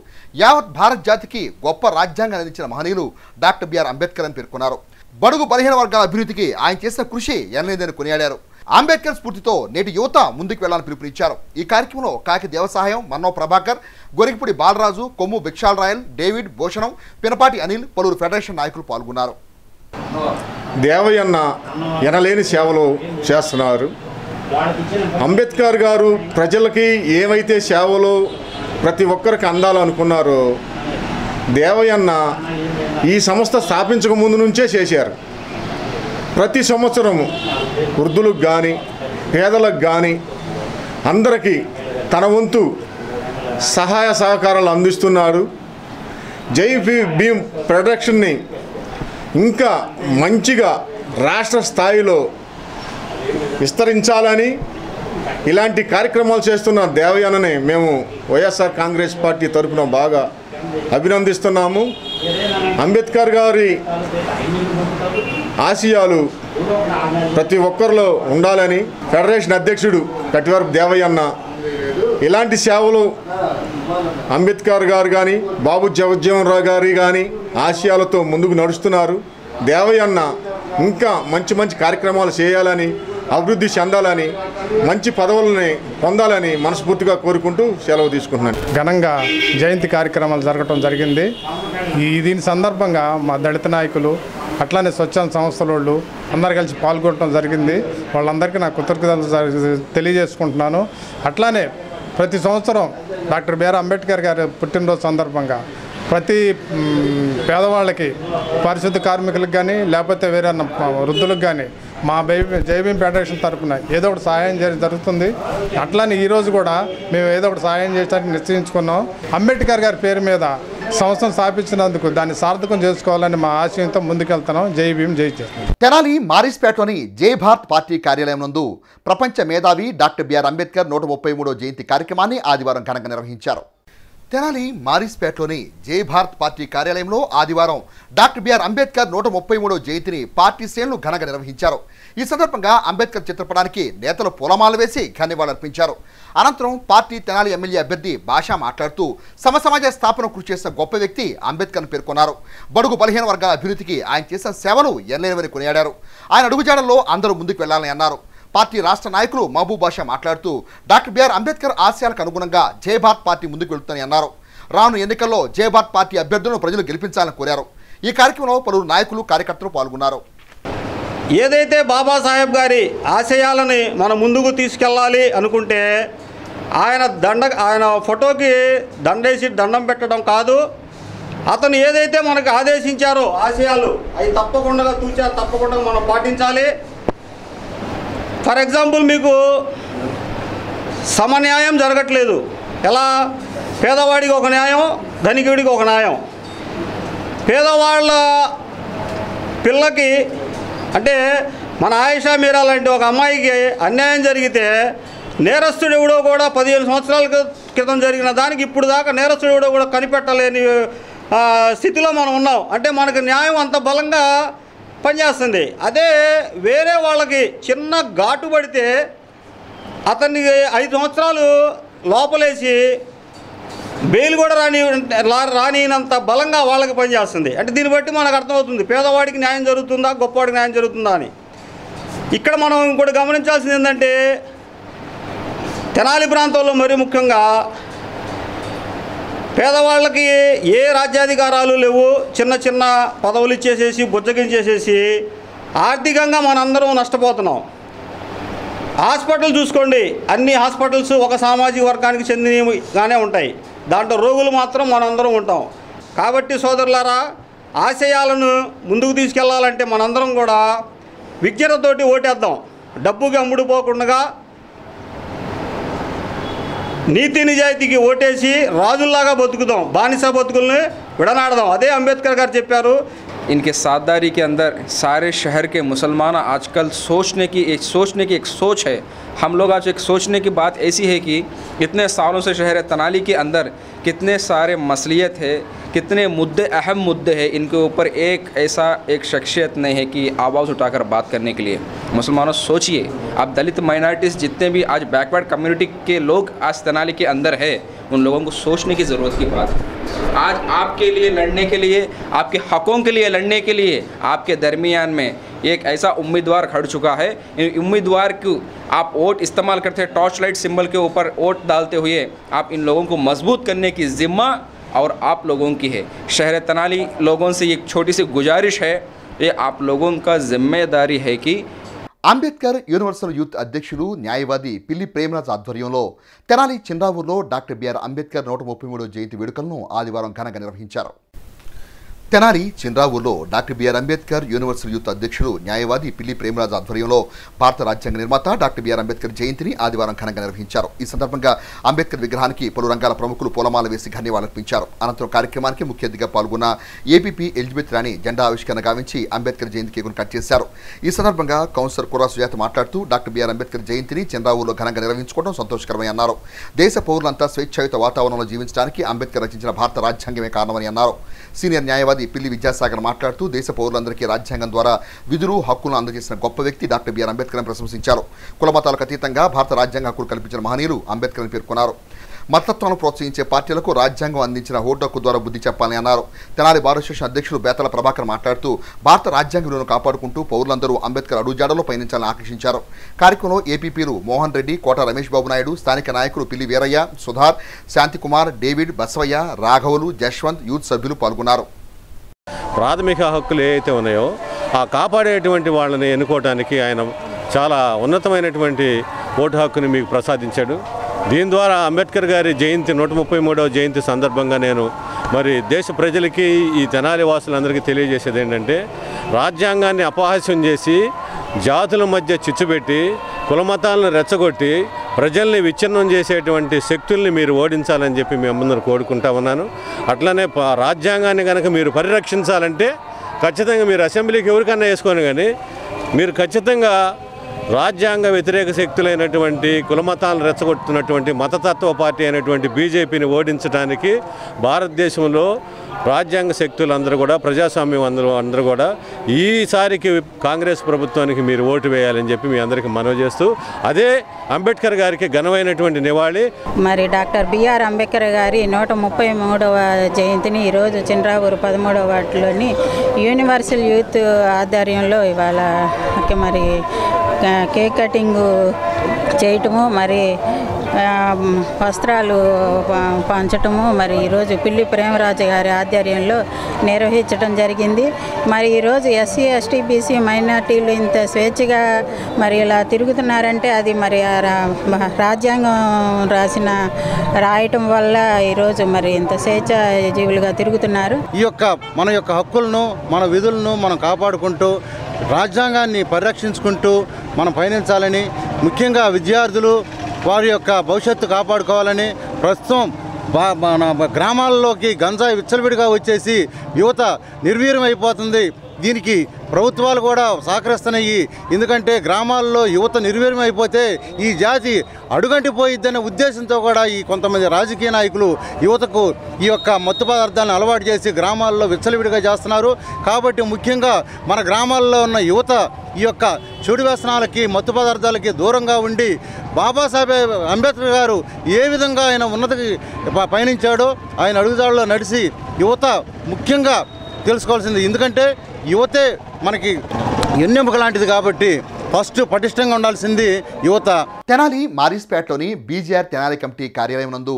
[SPEAKER 1] యావత్ భారత్ జాతికి గొప్ప రాజ్యాంగాన్ని అందించిన మహనీయులు డాక్టర్ బిఆర్ అంబేద్కర్ అని పేర్కొన్నారు. బడుగు బలహీన వర్గాల అభివృద్ధికి ఆయన చేసిన కృషి ఎనలేదని కొనియాడారు. అంబేద్కర్ స్ఫూర్తితో నేటి యువత ముందుకు వెళ్లాలని పిలుపునిచ్చారు. ఈ కార్యక్రమంలో కాకి దేవసహాయం, మన్నో ప్రభాకర్, గొరిగిపూడి బాలరాజు, కొమ్ము భిక్షాల్ రాయల్, డేవిడ్ భూషణం, పినపాటి అనిల్, పలువురు ఫెడరేషన్ నాయకులు పాల్గొన్నారు.
[SPEAKER 8] దేవయ్యన్న ఎనలేని సేవలు చేస్తున్నారు. అంబేద్కర్ గారు ప్రజలకి ఏవైతే సేవలు ప్రతి ఒక్కరికి అందాలనుకున్నారో దేవయ్యన్న ఈ సంస్థ స్థాపించక ముందు నుంచే చేశారు. ప్రతి సంవత్సరము వృద్ధులకు కానీ పేదలకు కానీ అందరికీ తన వంతు సహాయ సహకారాలు అందిస్తున్నాడు. జై భీమ్ ప్రొడక్షన్ని ఇంకా మంచిగా రాష్ట్ర స్థాయిలో విస్తరించాలని ఇలాంటి కార్యక్రమాలు చేస్తున్న దేవయ్యన్నని మేము వైఎస్ఆర్ కాంగ్రెస్ పార్టీ తరఫున బాగా అభినందిస్తున్నాము. అంబేద్కర్ గారి ఆశయాలు ప్రతి ఒక్కరిలో ఉండాలని ఫెడరేషన్ అధ్యక్షుడు కటివరపు దేవయ్యన్న ఇలాంటి సేవలు అంబేద్కర్ గారు కానీ బాబు జగజ్జీవన్ రావు గారి కానీ ఆశయాలతో ముందుకు నడుస్తున్నారు. దేవయ్యన్న ఇంకా మంచి కార్యక్రమాలు చేయాలని, అభివృద్ధి చెందాలని, మంచి పదవులని పొందాలని మనస్ఫూర్తిగా కోరుకుంటూ సెలవు తీసుకుంటున్నాను.
[SPEAKER 18] ఘనంగా జయంతి కార్యక్రమాలు జరగటం జరిగింది. దీని సందర్భంగా మా దళిత నాయకులు అట్లానే స్వచ్ఛంద సంస్థల వాళ్ళు అందరు కలిసి పాల్గొనడం జరిగింది. వాళ్ళందరికీ నా కృతజ్ఞతలు తెలియజేసుకుంటున్నాను. అట్లానే ప్రతి సంవత్సరం డాక్టర్ బిఆర్ అంబేద్కర్ గారి పుట్టినరోజు సందర్భంగా ప్రతి పేదవాళ్ళకి పారిశుద్ధ కార్మికులకు కానీ లేకపోతే వేరే వృద్ధులకు కానీ మా జైభీం ఫెడరేషన్ తరఫున ఏదో ఒకటి సహాయం జరుగుతుంది. అట్లానే ఈరోజు కూడా మేము ఏదో ఒకటి సహాయం చేయడానికి నిశ్చయించుకున్నాం. అంబేద్కర్ గారి పేరు మీద సంస్థను స్థాపించినందుకు దాన్ని సార్థకం చేసుకోవాలని మా ఆశయంతో ముందుకెళ్తున్నాం. జై భీమ్, జై చేస్తాం.
[SPEAKER 1] తెనాలి మారిస్పేటలోని జై భారత్ పార్టీ కార్యాలయం నందు ప్రపంచ మేధావి డాక్టర్ బిఆర్ అంబేద్కర్ 133వ జయంతి కార్యక్రమాన్ని ఆదివారం ఘనంగా నిర్వహించారు. తెనాలి మారిస్పేటలోని జై భారత్ పార్టీ కార్యాలయంలో ఆదివారం డాక్టర్ బిఆర్ అంబేద్కర్ 133వ జయంతిని పార్టీ శ్రేణులు ఘనంగా నిర్వహించారు. ఈ సందర్భంగా అంబేద్కర్ చిత్రపటానికి నేతలు పూలమాల వేసి ఘన్యవాళులర్పించారు. అనంతరం పార్టీ తెనాలి ఎమ్మెల్యే అభ్యర్థి భాషా మాట్లాడుతూ సమాజ స్థాపన కృషి చేసిన గొప్ప వ్యక్తి అంబేద్కర్ను పేర్కొన్నారు. బడుగు బలహీన వర్గాల అభివృద్ధికి ఆయన చేసిన సేవలు ఎనలేనివని కొనియాడారు. ఆయన అడుగుజాడల్లో అందరూ ముందుకు వెళ్లాలని అన్నారు. పార్టీ రాష్ట్ర నాయకులు మహబూబ్ బాషా మాట్లాడుతూ డాక్టర్ బిఆర్ అంబేద్కర్ ఆశయాలకు అనుగుణంగా జై భారత్ పార్టీ ముందుకు వెళుతుందని అన్నారు. రాను ఎన్నికల్లో జై భారత్ పార్టీ అభ్యర్థులను ప్రజలు గెలిపించాలని కోరారు. ఈ కార్యక్రమంలో పలువురు నాయకులు కార్యకర్తలు పాల్గొన్నారు.
[SPEAKER 3] ఏదైతే బాబాసాహెబ్ గారి ఆశయాలని మనం ముందుకు తీసుకెళ్ళాలి అనుకుంటే ఆయన ఫోటోకి దండేసి దండం పెట్టడం కాదు, అతను ఏదైతే మనకు ఆదేశించారో ఆశయాలు అవి తప్పకుండా మనం పాటించాలి. ఫర్ ఎగ్జాంపుల్ మీకు సమన్యాయం జరగట్లేదు. ఎలా? పేదవాడికి ఒక న్యాయం, ధనికుడికి ఒక న్యాయం. పేదవాళ్ళ పిల్లకి అంటే మన ఆయిషా మీరా లాంటి ఒక అమ్మాయికి అన్యాయం జరిగితే నేరస్తుడు ఎవడో కూడా 15 సంవత్సరాల క్రితం జరిగిన దానికి ఇప్పుడు దాకా నేరస్తుడు ఎవడో కూడా కనిపెట్టలేని స్థితిలో మనం ఉన్నాం. అంటే మనకు న్యాయం అంత బలంగా పనిచేస్తుంది. అదే వేరే వాళ్ళకి చిన్న ఘాటు పడితే అతన్ని 5 సంవత్సరాలు లోపలేసి బెయిల్ కూడా రానినంత బలంగా వాళ్ళకి పనిచేస్తుంది. అంటే దీన్ని బట్టి మనకు అర్థమవుతుంది పేదవాడికి న్యాయం జరుగుతుందా, గొప్పవాడికి న్యాయం జరుగుతుందా అని. ఇక్కడ మనం ఇంకోటి గమనించాల్సింది ఏంటంటే తెనాలి ప్రాంతంలో మరీ ముఖ్యంగా పేదవాళ్ళకి ఏ రాజ్యాధికారాలు లేవు. చిన్న పదవులు ఇచ్చేసేసి బుజ్జగించేసేసి ఆర్థికంగా మనందరం నష్టపోతున్నాం. హాస్పిటల్ చూసుకోండి, అన్ని హాస్పిటల్స్ ఒక సామాజిక వర్గానికి చెందినగానే ఉంటాయి. దాంట్లో రోగులు మాత్రం మనందరం ఉంటాం. కాబట్టి సోదరులారా, ఆశయాలను ముందుకు తీసుకెళ్లాలంటే మనందరం కూడా విజ్ఞతతోటి ఓటేద్దాం. డబ్బుకి అమ్ముడుపోకుండా నీతి నిజాయితీకి ఓటేసి రాజుల్లాగా బతుకుదాం, బానిస బతుకుల్ని విడనాడదాం. అదే అంబేద్కర్ గారు చెప్పారు.
[SPEAKER 19] इनके साझेदारी के अंदर सारे शहर के मुसलमान आजकल सोचने की एक सोच है. हम लोग आज एक सोचने की बात ऐसी है कि इतने सालों से शहर तनाली के अंदर कितने सारे मसलियत है, कितने मुद्दे अहम मुद्दे हैं. इनके ऊपर एक शख्सियत नहीं है कि आवाज़ उठाकर बात करने के लिए. मुसलमानों सोचिए, आप दलित माइनॉरिटीज़ जितने भी आज बैकवर्ड कम्युनिटी के लोग आज तनाली के अंदर है, उन लोगों को सोचने की ज़रूरत की बात है. आज आपके लिए लड़ने के लिए, आपके हकों के लिए लड़ने के लिए आपके दरमियान में एक ऐसा उम्मीदवार खड़ चुका है. इन उम्मीदवार को आप वोट इस्तेमाल करते हैं, टॉर्च लाइट सिंबल के ऊपर वोट डालते हुए आप इन लोगों को मजबूत करने की ज़िम्मा और आप लोगों की है. शहर तनाली लोगों से एक छोटी सी गुजारिश है, ये आप लोगों का जिम्मेदारी है कि
[SPEAKER 1] అంబేద్కర్ యూనివర్సల్ యూత్ అధ్యక్షులు న్యాయవాది పిల్లి ప్రేమరాజ్ ఆధ్వర్యంలో తెనాలి చిన్రావూరులో డాక్టర్ బిఆర్ అంబేద్కర్ 133వ జయంతి వేడుకలను ఆదివారం ఘనంగా నిర్వహించారు. తెనాలి చిన్రావూరులో doctor BR Ambedkar universal youth అధ్యక్షులు న్యాయవాది పిల్లి ప్రేమరాజ్ ఆధ్వర్యంలో భారత రాజ్యాంగ నిర్మాత డాక్టర్ బిఆర్ అంబేద్కర్ జయంతిని ఆదివారం ఘనంగా నిర్వహించారు. ఈ సందర్భంగా అంబేద్కర్ విగ్రహానికి పలు రంగాల ప్రముఖులు పూలమాల వేసి ఘన్యవాళులర్పించారు. అనంతరం కార్యక్రమానికి ముఖ్య అతిథిగా పాల్గొన్న ఏపీపీ ఎలిజబెత్ రాణి జెండా ఆవిష్కరణ గావించి అంబేద్కర్ జయంతి కేకును కట్ చేశారు. ఈ సందర్భంగా కౌన్సిలర్ కుర్రా సుజాత మాట్లాడుతూ డాక్టర్ బిఆర్ అంబేద్కర్ జయంతిని చిన్రావూరులో ఘనంగా నిర్వహించుకోవడం సంతోషకరమని అన్నారు. దేశ పౌరులంతా స్వేచ్ఛాయుత వాతావరణంలో జీవించడానికి అంబేద్కర్ రచించిన భారత రాజ్యాంగమే కారణమని అన్నారు. సీనియర్ న్యాయవాది పిల్లి విద్యాసాగర్ మాట్లాడుతూ దేశ పౌరులందరికీ రాజ్యాంగం ద్వారా విధులు హక్కులను అందజేసిన గొప్ప వ్యక్తి డాక్టర్ బిఆర్ అంబేద్కర్ అని ప్రశంసించారు. కుల మతాలకు అతీతంగా భారత రాజ్యాంగ హక్కులు కల్పించిన మహనీయులు అంబేద్కర్ అని పేర్కొన్నారు. మతత్వాన్ని ప్రోత్సహించే పార్టీలకు రాజ్యాంగం అందించిన ఓటు హక్కు ద్వారా బుద్ధి చెప్పాలని అన్నారు. తెనాలి బార్ అసోసియేషన్ అధ్యక్షులు బేతల ప్రభాకర్ మాట్లాడుతూ భారత రాజ్యాంగ విలువను కాపాడుకుంటూ పౌరులందరూ అంబేద్కర్ అడుగుజాడలో పయనించాలని ఆకర్షించారు. కార్యక్రమంలో ఏపీపీలు మోహన్ రెడ్డి, కోట రమేష్ బాబు నాయుడు, స్థానిక నాయకులు పిల్లి వీరయ్య, సుధార్, శాంతికుమార్, డేవిడ్, బసవయ్య, రాఘవులు, జశ్వంత్, యూత్ సభ్యులు పాల్గొన్నారు.
[SPEAKER 20] ప్రాథమిక హక్కులు ఏవైతే ఉన్నాయో ఆ కాపాడేటువంటి వాళ్ళని ఎన్నుకోవడానికి ఆయన చాలా ఉన్నతమైనటువంటి ఓటు హక్కుని మీకు ప్రసాదించాడు. దీని ద్వారా అంబేద్కర్ గారి జయంతి 133వ జయంతి సందర్భంగా నేను మరి దేశ ప్రజలకి ఈ తెనాలి వాసులందరికీ తెలియజేసేది ఏంటంటే రాజ్యాంగాన్ని అపహాస్యం చేసి జాతుల మధ్య చిచ్చుపెట్టి కులమతాలను రెచ్చగొట్టి ప్రజల్ని విచ్ఛిన్నం చేసేటువంటి శక్తుల్ని మీరు ఓడించాలని చెప్పి మేము అందరూ కోరుకుంటా ఉన్నాను. అట్లనే రాజ్యాంగాన్ని కనుక మీరు పరిరక్షించాలంటే ఖచ్చితంగా మీరు అసెంబ్లీకి ఎవరికన్నా వేసుకొని కానీ మీరు ఖచ్చితంగా రాజ్యాంగ వ్యతిరేక శక్తులైనటువంటి కులమతాలను రెచ్చగొట్టుతున్నటువంటి మతతత్వ పార్టీ అయినటువంటి బీజేపీని ఓడించడానికి భారతదేశంలో రాజ్యాంగ శక్తులందరూ కూడా ప్రజాస్వామ్యం అందరూ కూడా ఈసారికి కాంగ్రెస్ ప్రభుత్వానికి మీరు ఓటు వేయాలని చెప్పి మీ అందరికీ మనవి చేస్తూ అదే అంబేద్కర్ గారికి ఘనమైనటువంటి నివాళి.
[SPEAKER 21] మరి డాక్టర్ బిఆర్ అంబేద్కర్ గారి 133వ జయంతిని ఈరోజు చినరావూరు 13వ వార్డులోని యూనివర్సల్ యూత్ ఆధ్వర్యంలో ఇవాళ మరి కేక్ కటింగ్ చేయటము, మరి వస్త్రాలు పంచటము మరి ఈరోజు పిల్లి ప్రేమరాజు గారి ఆధ్వర్యంలో నిర్వహించడం జరిగింది. మరి ఈరోజు ఎస్సీ ఎస్టీ బీసీ మైనార్టీలు ఇంత స్వేచ్ఛగా మరి ఇలా తిరుగుతున్నారంటే అది మరి రాజ్యాంగం రాయటం వల్ల ఈరోజు మరి ఇంత స్వేచ్ఛ జీవులుగా తిరుగుతున్నారు.
[SPEAKER 15] ఈ యొక్క మన యొక్క హక్కులను మన విధులను మనం కాపాడుకుంటూ రాజ్యాంగాన్ని పరిరక్షించుకుంటూ మనం పయనించాలని, ముఖ్యంగా విద్యార్థులు వారి యొక్క భవిష్యత్తు కాపాడుకోవాలని, ప్రస్తుతం మన గ్రామాల్లోకి గంజాయి విచ్చలవిడిగా వచ్చేసి యువత నిర్వీర్యం అయిపోతుంది. దీనికి ప్రభుత్వాలు కూడా సహకరిస్తున్నాయి. ఎందుకంటే గ్రామాల్లో యువత నిర్వీర్యం అయిపోతే ఈ జాతి అడుగంటిపోయిద్దనే ఉద్దేశంతో కూడా ఈ కొంతమంది రాజకీయ నాయకులు యువతకు ఈ యొక్క మత్తు పదార్థాలను అలవాటు చేసి గ్రామాల్లో విచ్చలవిడిగా చేస్తున్నారు. కాబట్టి ముఖ్యంగా మన గ్రామాల్లో ఉన్న యువత ఈ యొక్క చెడు వ్యసనాలకి మత్తు పదార్థాలకి దూరంగా ఉండి బాబాసాహెబ్ అంబేద్కర్ గారు ఏ విధంగా ఆయన ఉన్నతికి పయనించాడో ఆయన అడుగుదాడులో నడిచి యువత ముఖ్యంగా తెలుసుకోవాల్సింది. ఎందుకంటే యువతే మనకి ఎన్నెముక లాంటిది కాబట్టి ఫస్ట్ పటిష్టంగా ఉండాల్సింది యువత.
[SPEAKER 1] తెనాలి మారిస్పేటలోని బీజేఆర్ తెనాలి కమిటీ కార్యాలయం నందు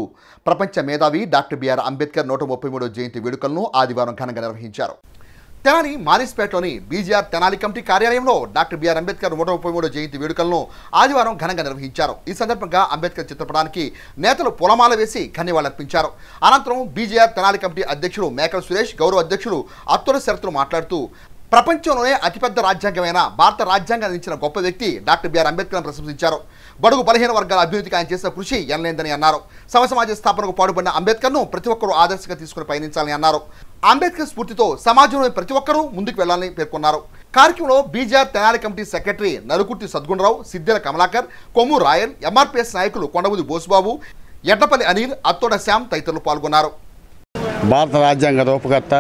[SPEAKER 1] ప్రపంచ మేధావి డాక్టర్ బిఆర్ అంబేద్కర్ 133వ జయంతి వేడుకలను ఆదివారం ఘనంగా నిర్వహించారు. తెనాలి మారిస్పేటలోని బీజేఆర్ తెనాలి కమిటీ కార్యాలయంలో డాక్టర్ బిఆర్ అంబేద్కర్ 133వ జయంతి వేడుకలను ఆదివారం ఘనంగా నిర్వహించారు. ఈ సందర్భంగా అంబేద్కర్ చిత్రపటానికి నేతలు పూలమాల వేసి ధన్యవాదాలర్పించారు. అనంతరం బీజేఆర్ తెనాలి కమిటీ అధ్యక్షుడు మేకల సురేష్, గౌరవ అధ్యక్షుడు అత్తోల శరత్లు మాట్లాడుతూ ప్రపంచంలోనే అతిపెద్ద రాజ్యాంగమైన భారత రాజ్యాంగాన్ని ఇచ్చిన గొప్ప వ్యక్తి డాక్టర్ బిఆర్ అంబేద్కర్ ప్రశంసించారు. బడుగు బలహీన వర్గాల అభివృద్ధికి ఆయన చేసిన కృషి ఎనలేందని అన్నారు. సమాజ స్థాపనకు పాటుపడిన అంబేద్కర్ను ప్రతి ఒక్కరూ ఆదర్శంగా తీసుకుని పయనించాలని అన్నారు. అంబేద్కర్ స్ఫూర్తితో సమాజంలోని ప్రతి ఒక్కరూ ముందుకు వెళ్లాలని పేర్కొన్నారు. కార్యక్రమంలో BJR Tenali committee secretary Narukurthi Sadgunarao, Siddela Kamalakar, Kommu Royal, MRPS నాయకులు కొండబుది బోసుబాబు, ఎడ్డపల్లి అనిల్, అత్తోడ శ్యామ్ తదితరులు పాల్గొన్నారు.
[SPEAKER 3] భారత రాజ్యాంగ రూపకర్త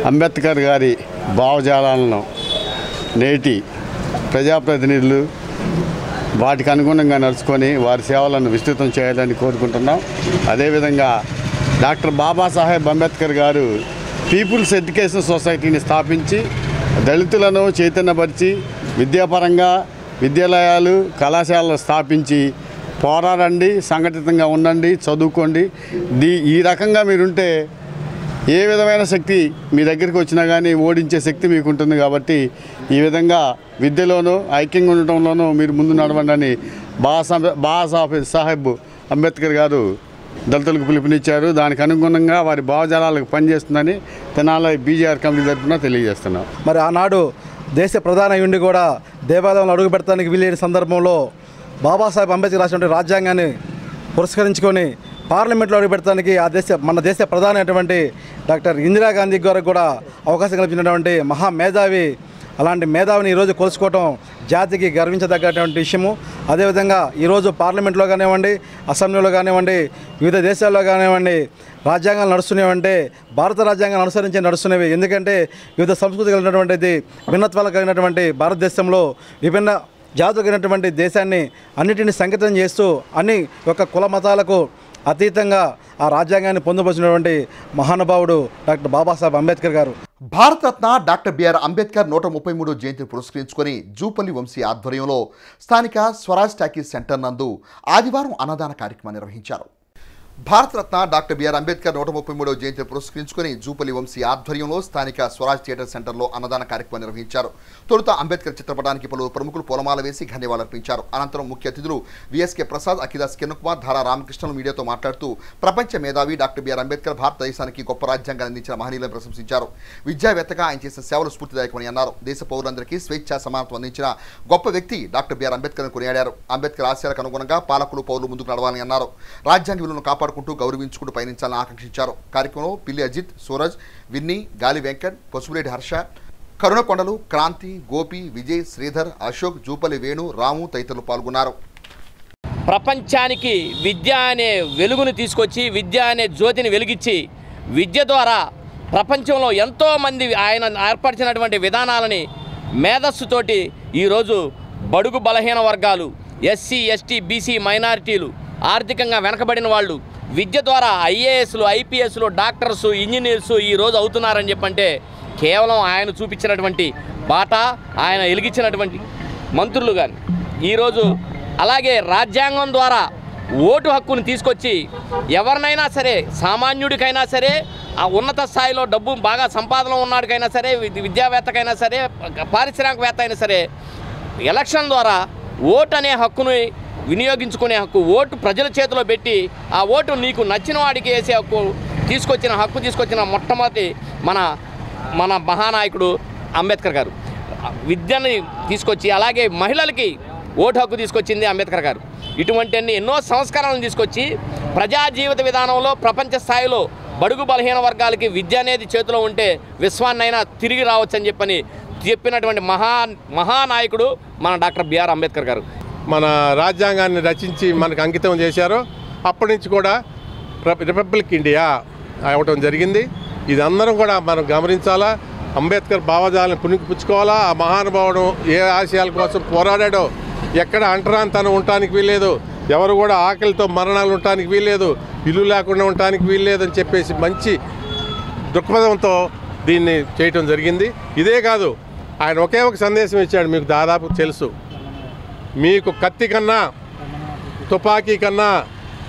[SPEAKER 3] అంబేద్కర్ గారి భావజాలాలను నేటి ప్రజాప్రతినిధులు వాటికి అనుగుణంగా నడుచుకొని వారి సేవలను విస్తృతం చేయాలని కోరుకుంటున్నాం. అదేవిధంగా డాక్టర్ బాబాసాహెబ్ అంబేద్కర్ గారు పీపుల్స్ ఎడ్యుకేషన్ సొసైటీని స్థాపించి దళితులను చైతన్యపరిచి విద్యాపరంగా విద్యాలయాలు కళాశాలలు స్థాపించి పోరాడండి, సంఘటితంగా ఉండండి, చదువుకోండి, ఈ రకంగా మీరుంటే ఏ విధమైన శక్తి మీ దగ్గరికి వచ్చినా కానీ ఓడించే శక్తి మీకు ఉంటుంది. కాబట్టి ఈ విధంగా విద్యలోనూ ఐక్యంగా ఉండటంలోనూ మీరు ముందు నడవండి అని బాబాసాహెబ్ అంబేద్కర్ గారు దళితులకు పిలుపునిచ్చారు. దానికి అనుగుణంగా వారి భావజాలాలకు పనిచేస్తుందని తెనాలి బీజేఆర్ కమిటీ తరఫున తెలియజేస్తున్నాం.
[SPEAKER 15] మరి ఆనాడు దేశ ప్రధాని ఉండి కూడా దేవాలయంలో అడుగు పెడతానికి వీలైన సందర్భంలో బాబాసాహెబ్ అంబేద్కర్ రాసినటువంటి రాజ్యాంగాన్ని పురస్కరించుకొని పార్లమెంట్లో అడుగు పెడతానికి మన దేశ ప్రధాని అయినటువంటి డాక్టర్ ఇందిరాగాంధీ గారికి కూడా అవకాశం కల్పించినటువంటి మహామేధావి. అలాంటి మేధావిని ఈరోజు కొలుసుకోవటం జాతికి గర్వించదగ్గటువంటి విషయము. అదేవిధంగా ఈరోజు పార్లమెంట్లో కానివ్వండి, అసెంబ్లీలో కానివ్వండి, వివిధ దేశాల్లో కానివ్వండి రాజ్యాంగాలు నడుస్తున్నాయంటే భారత రాజ్యాంగాన్ని అనుసరించి నడుస్తున్నవి. ఎందుకంటే వివిధ సంస్కృతి కలిగినటువంటిది, భిన్నత్వాలు కలిగినటువంటి భారతదేశంలో విభిన్న జాతులు కలిగినటువంటి దేశాన్ని అన్నిటిని సంఘటితం చేస్తూ అన్ని యొక్క కుల మతాలకు అతీతంగా ఆ రాజ్యాంగాన్ని పొందుపరిచినటువంటి మహానుభావుడు డాక్టర్ బాబాసాహెబ్ అంబేద్కర్ గారు.
[SPEAKER 1] భారతరత్న డాక్టర్ బిఆర్ అంబేద్కర్ 133వ జయంతిని పురస్కరించుకొని జూపల్లి వంశీ ఆధ్వర్యంలో స్థానిక స్వరాజ్ టాకీస్ సెంటర్ నందు ఆదివారం అన్నదాన కార్యక్రమం నిర్వహించారు. భారతరత్న డాక్టర్ బిఆర్ అంబేద్కర్ 133వ జయంతిని పురస్కరించుకుని జూపల్లి వంశీ ఆధ్వర్యంలో స్థానిక స్వరాజ్ థియేటర్ సెంటర్లో అన్నదాన కార్యక్రమం నిర్వహించారు. తొలుత అంబేద్కర్ చిత్రపటానికి పలువురు ప్రముఖులు పూలమాల వేసి ధన్యవాదాలర్పించారు. అనంతరం ముఖ్య అతిథులు విఎస్కే ప్రసాద్, అఖిదాస్ కిరణ్ ధారా రామకృష్ణన్ మీడియాతో మాట్లాడుతూ ప్రపంచ మేధావి డాక్టర్ బిఆర్ అంబేద్కర్ భారతదేశానికి గొప్ప రాజ్యాంగాన్ని అందించిన మహనీయులను ప్రశంసించారు. విద్యావేత్తగా ఆయన చేసిన సేవలు స్ఫూర్తిదాయకమని అన్నారు. దేశ పౌరులందరికీ స్వేచ్ఛ సమానత్వం అందించిన గొప్ప వ్యక్తి డాక్టర్ బిఆర్ అంబేద్కర్ కొనియాడారు. అంబేద్కర్ ఆశయాలకు అనుగుణంగా పాలకులు పౌరులు ముందుకు నడవాలని అన్నారు. రాజ్యాంగ విలువలను కాపాడుకుంటూ గౌరవించుకుంటూ పయనించాలని ఆకాంక్షించారు. కార్యక్రమంలో పిల్లి అజిత్, సూరజ్, విన్నీ, గాలి వెంకట్, పసుపులేటి హర్ష, కరుణకొండలు, క్రాంతి, గోపి, విజయ్, శ్రీధర్, అశోక్, జూపల్లి వేణు, రాము తదితరులు పాల్గొన్నారు.
[SPEAKER 2] ప్రపంచానికి విద్య అనే వెలుగును తీసుకొచ్చి విద్య అనే జ్యోతిని వెలిగించి విద్య ద్వారా ప్రపంచంలో ఎంతోమంది ఆయన ఏర్పరిచినటువంటి విధానాలని మేధస్సుతోటి ఈరోజు బడుగు బలహీన వర్గాలు, ఎస్సీ, ఎస్టీ, బీసీ మైనారిటీలు, ఆర్థికంగా వెనకబడిన వాళ్ళు విద్య ద్వారా ఐఏఎస్లు, ఐపీఎస్లు, డాక్టర్సు, ఇంజనీర్సు ఈరోజు అవుతున్నారని చెప్పంటే కేవలం ఆయన చూపించినటువంటి బాట, ఆయన వెలిగించినటువంటి మంత్రులు కానీ ఈరోజు అలాగే రాజ్యాంగం ద్వారా ఓటు హక్కును తీసుకొచ్చి ఎవరినైనా సరే, సామాన్యుడికైనా సరే, ఆ ఉన్నత స్థాయిలో డబ్బు బాగా సంపాదన ఉన్నాడికైనా సరే, విద్యావేత్తకైనా సరే, పారిశ్రామికవేత్త అయినా సరే ఎలక్షన్ ద్వారా ఓటు అనే హక్కును వినియోగించుకునే హక్కు, ఓటు ప్రజల చేతిలో పెట్టి ఆ ఓటు నీకు నచ్చిన వాడికి వేసే హక్కు తీసుకొచ్చిన మొట్టమొదటి మన మహానాయకుడు అంబేద్కర్ గారు. విద్యని తీసుకొచ్చి అలాగే మహిళలకి ఓటు హక్కు తీసుకొచ్చింది అంబేద్కర్ గారు. ఇటువంటి ఎన్నో సంస్కరణలు తీసుకొచ్చి ప్రజా జీవిత విధానంలో ప్రపంచ స్థాయిలో బడుగు బలహీన వర్గాలకి విద్య అనేది చేతిలో ఉంటే విశ్వాన్నైనా తిరిగి రావచ్చని చెప్పినటువంటి మహానాయకుడు మన డాక్టర్ బిఆర్ అంబేద్కర్ గారు.
[SPEAKER 22] మన రాజ్యాంగాన్ని రచించి మనకు అంకితం చేశారో అప్పటి నుంచి కూడా రిపబ్లిక్ ఇండియా అవ్వటం జరిగింది. ఇది అందరం కూడా మనం గమనించాలా. అంబేద్కర్ భావజాలను పుణికిపుచ్చుకోవాలా. ఆ మహానుభావుడు ఏ ఆశయాల కోసం పోరాడాడో, ఎక్కడ అంటరాంతనం ఉండటానికి వీల్లేదు, ఎవరు కూడా ఆకలితో మరణాలు ఉండటానికి వీల్లేదు, ఇల్లు లేకుండా ఉండటానికి వీల్లేదు అని చెప్పేసి మంచి దృక్పథంతో దీన్ని చేయటం జరిగింది. ఇదే కాదు, ఆయన ఒకే ఒక సందేశం ఇచ్చాడు, మీకు దాదాపు తెలుసు. మీకు కత్తి కన్నా తుపాకీ కన్నా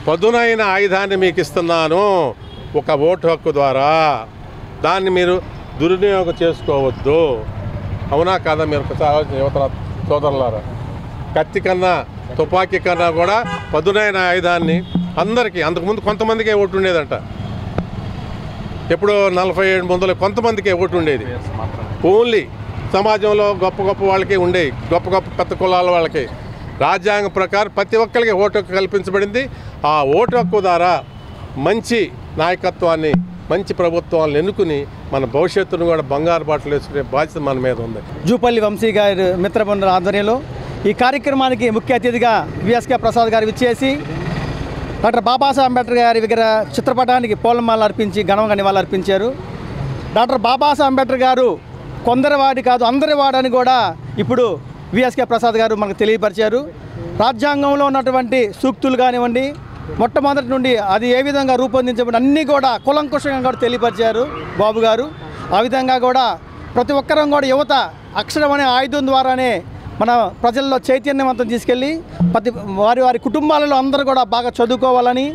[SPEAKER 22] పదునైన ఆయుధాన్ని మీకు ఇస్తున్నాను ఒక ఓటు హక్కు ద్వారా, దాన్ని మీరు దుర్వినియోగం చేసుకోవద్దు. అవునా కాదా? మీరు యువత సోదరులారా, కత్తి కన్నా తుపాకీ కన్నా కూడా పదునైన ఆయుధాన్ని అందరికీ, అంతకుముందు కొంతమందికే ఓటు ఉండేదంట, ఎప్పుడో 47 ముందులో కొంతమందికే ఓటు ఉండేది. ఓన్లీ సమాజంలో గొప్ప గొప్ప వాళ్ళకే ఉండేవి, గొప్ప గొప్ప పెద్ద కులాల వాళ్ళకి. రాజ్యాంగం ప్రకారం ప్రతి ఒక్కరికి ఓటు హక్కు కల్పించబడింది. ఆ ఓటు హక్కు ద్వారా మంచి నాయకత్వాన్ని, మంచి ప్రభుత్వాలను ఎన్నుకుని మన భవిష్యత్తును కూడా బంగారు బాటలు వేసుకునే బాధ్యత మన మీద ఉంది.
[SPEAKER 23] జూపల్లి వంశీ గారి మిత్రబృందం ఆధ్వర్యంలో ఈ కార్యక్రమానికి ముఖ్య అతిథిగా విఎస్కే ప్రసాద్ గారు విచ్చేసి డాక్టర్ బాబాసాహెబ్ అంబేద్కర్ గారి విగ్రహ చిత్రపటానికి పూలమాల అర్పించి ఘనంగా నివాళులు అర్పించారు. డాక్టర్ బాబాసాహెబ్ అంబేద్కర్ గారు కొందరి వాడి కాదు అందరి వాడని కూడా ఇప్పుడు విఎస్కే ప్రసాద్ గారు మనకు తెలియపరిచారు. రాజ్యాంగంలో ఉన్నటువంటి సూక్తులు కానివ్వండి, మొట్టమొదటి నుండి అది ఏ విధంగా రూపొందించబడి అన్నీ కూడా కులంకుషంగా కూడా తెలియపరిచారు బాబు గారు. ఆ విధంగా కూడా ప్రతి ఒక్కరం కూడా యువత అక్షరం అనే ఆయుధం ద్వారానే మన ప్రజల్లో చైతన్యవంతం తీసుకెళ్ళి వారి కుటుంబాలలో అందరూ కూడా బాగా చదువుకోవాలని,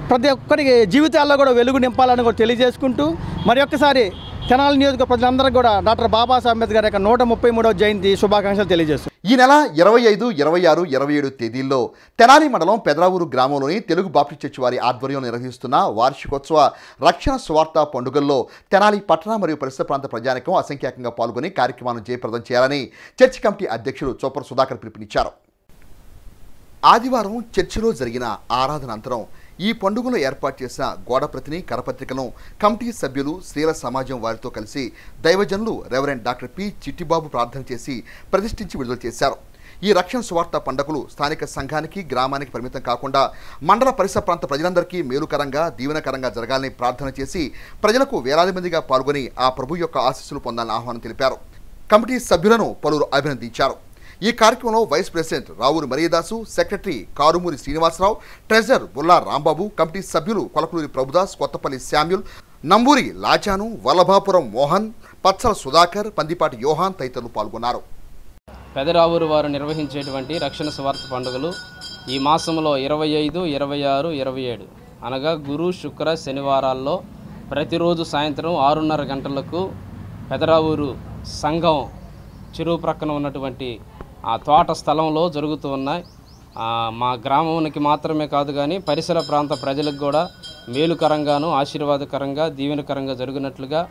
[SPEAKER 23] ప్రతి ఒక్కరికి జీవితాల్లో కూడా వెలుగు నింపాలని కూడా తెలియజేసుకుంటూ మరి ఒక్కసారి తెనాలి నియోజక ప్రజలందరూ కూడా డాక్టర్ బాబాసాహెబ్ అంబేద్కర్ యొక్క 133వ జయంతి శుభాకాంక్షలు తెలియజేస్తారు.
[SPEAKER 1] ఈ నెల 25, 26, 27 తేదీల్లో తెనాలి మండలం పెదరావూరు గ్రామంలోని తెలుగు బాప్టిస్ట్ చర్చి వారి ఆధ్వర్యంలో నిర్వహిస్తున్న వార్షికోత్సవ రక్షణ సువార్త పండుగల్లో తెనాలి పట్టణ మరియు పరిసర ప్రాంత ప్రజానికం అసంఖ్యాకంగా పాల్గొని కార్యక్రమాలను జయప్రదం చేయాలని చర్చి కమిటీ అధ్యక్షులు చోపర్ సుధాకర్ పిలుపునిచ్చారు. ఆదివారం చర్చిలో జరిగిన ఆరాధన అనంతరం ఈ పండుగలో ఏర్పాటు చేసిన గోడప్రతిని కరపత్రికను కమిటీ సభ్యులు, స్త్రీల సమాజం వారితో కలిసి దైవజనులు రెవరెండ్ డాక్టర్ పి చిట్టిబాబు ప్రార్థన చేసి ప్రతిష్ఠించి విడుదల చేశారు. ఈ రక్షణ సువార్త పండుగలు స్థానిక సంఘానికి, గ్రామానికి పరిమితం కాకుండా మండల పరిసర ప్రాంత ప్రజలందరికీ మేలుకరంగా, దీవెనకరంగా జరగాలని ప్రార్థన చేసి ప్రజలకు వేలాది మందిగా పాల్గొని ఆ ప్రభు యొక్క ఆశీస్సులు పొందాలని ఆహ్వానం తెలిపారు. కమిటీ సభ్యులను పలువురు అభినందించారు. ఈ కార్యక్రమంలో vice president Ravuri Mariyadasu, secretary Karumuri Srinivasarao, treasurer Bulla Rambabu, committee సభ్యులు కొలకలూరి ప్రభుదాస్, కొత్తపల్లి శామ్యుల్, నంబూరి లాచాను, వల్లభాపురం మోహన్, పచ్చల సుధాకర్, పందిపాటి యోహాన్ తదితరులు పాల్గొన్నారు.
[SPEAKER 24] పెదరావూరు వారు నిర్వహించేటువంటి రక్షణ సువార్త పండుగలు ఈ మాసంలో 25, 26, 27 అనగా గురు శుక్ర శనివారాల్లో ప్రతిరోజు సాయంత్రం 6:30 గంటలకు పెదరావూరు సంఘం చెరువు ప్రక్కన ఉన్నటువంటి ఆ తోట స్థలంలో జరుగుతూ ఉన్నాయి. మా గ్రామానికి మాత్రమే కాదు కానీ పరిసర ప్రాంత ప్రజలకు కూడా మేలుకరంగాను ఆశీర్వాదకరంగా దీవెనకరంగా జరిగినట్లుగా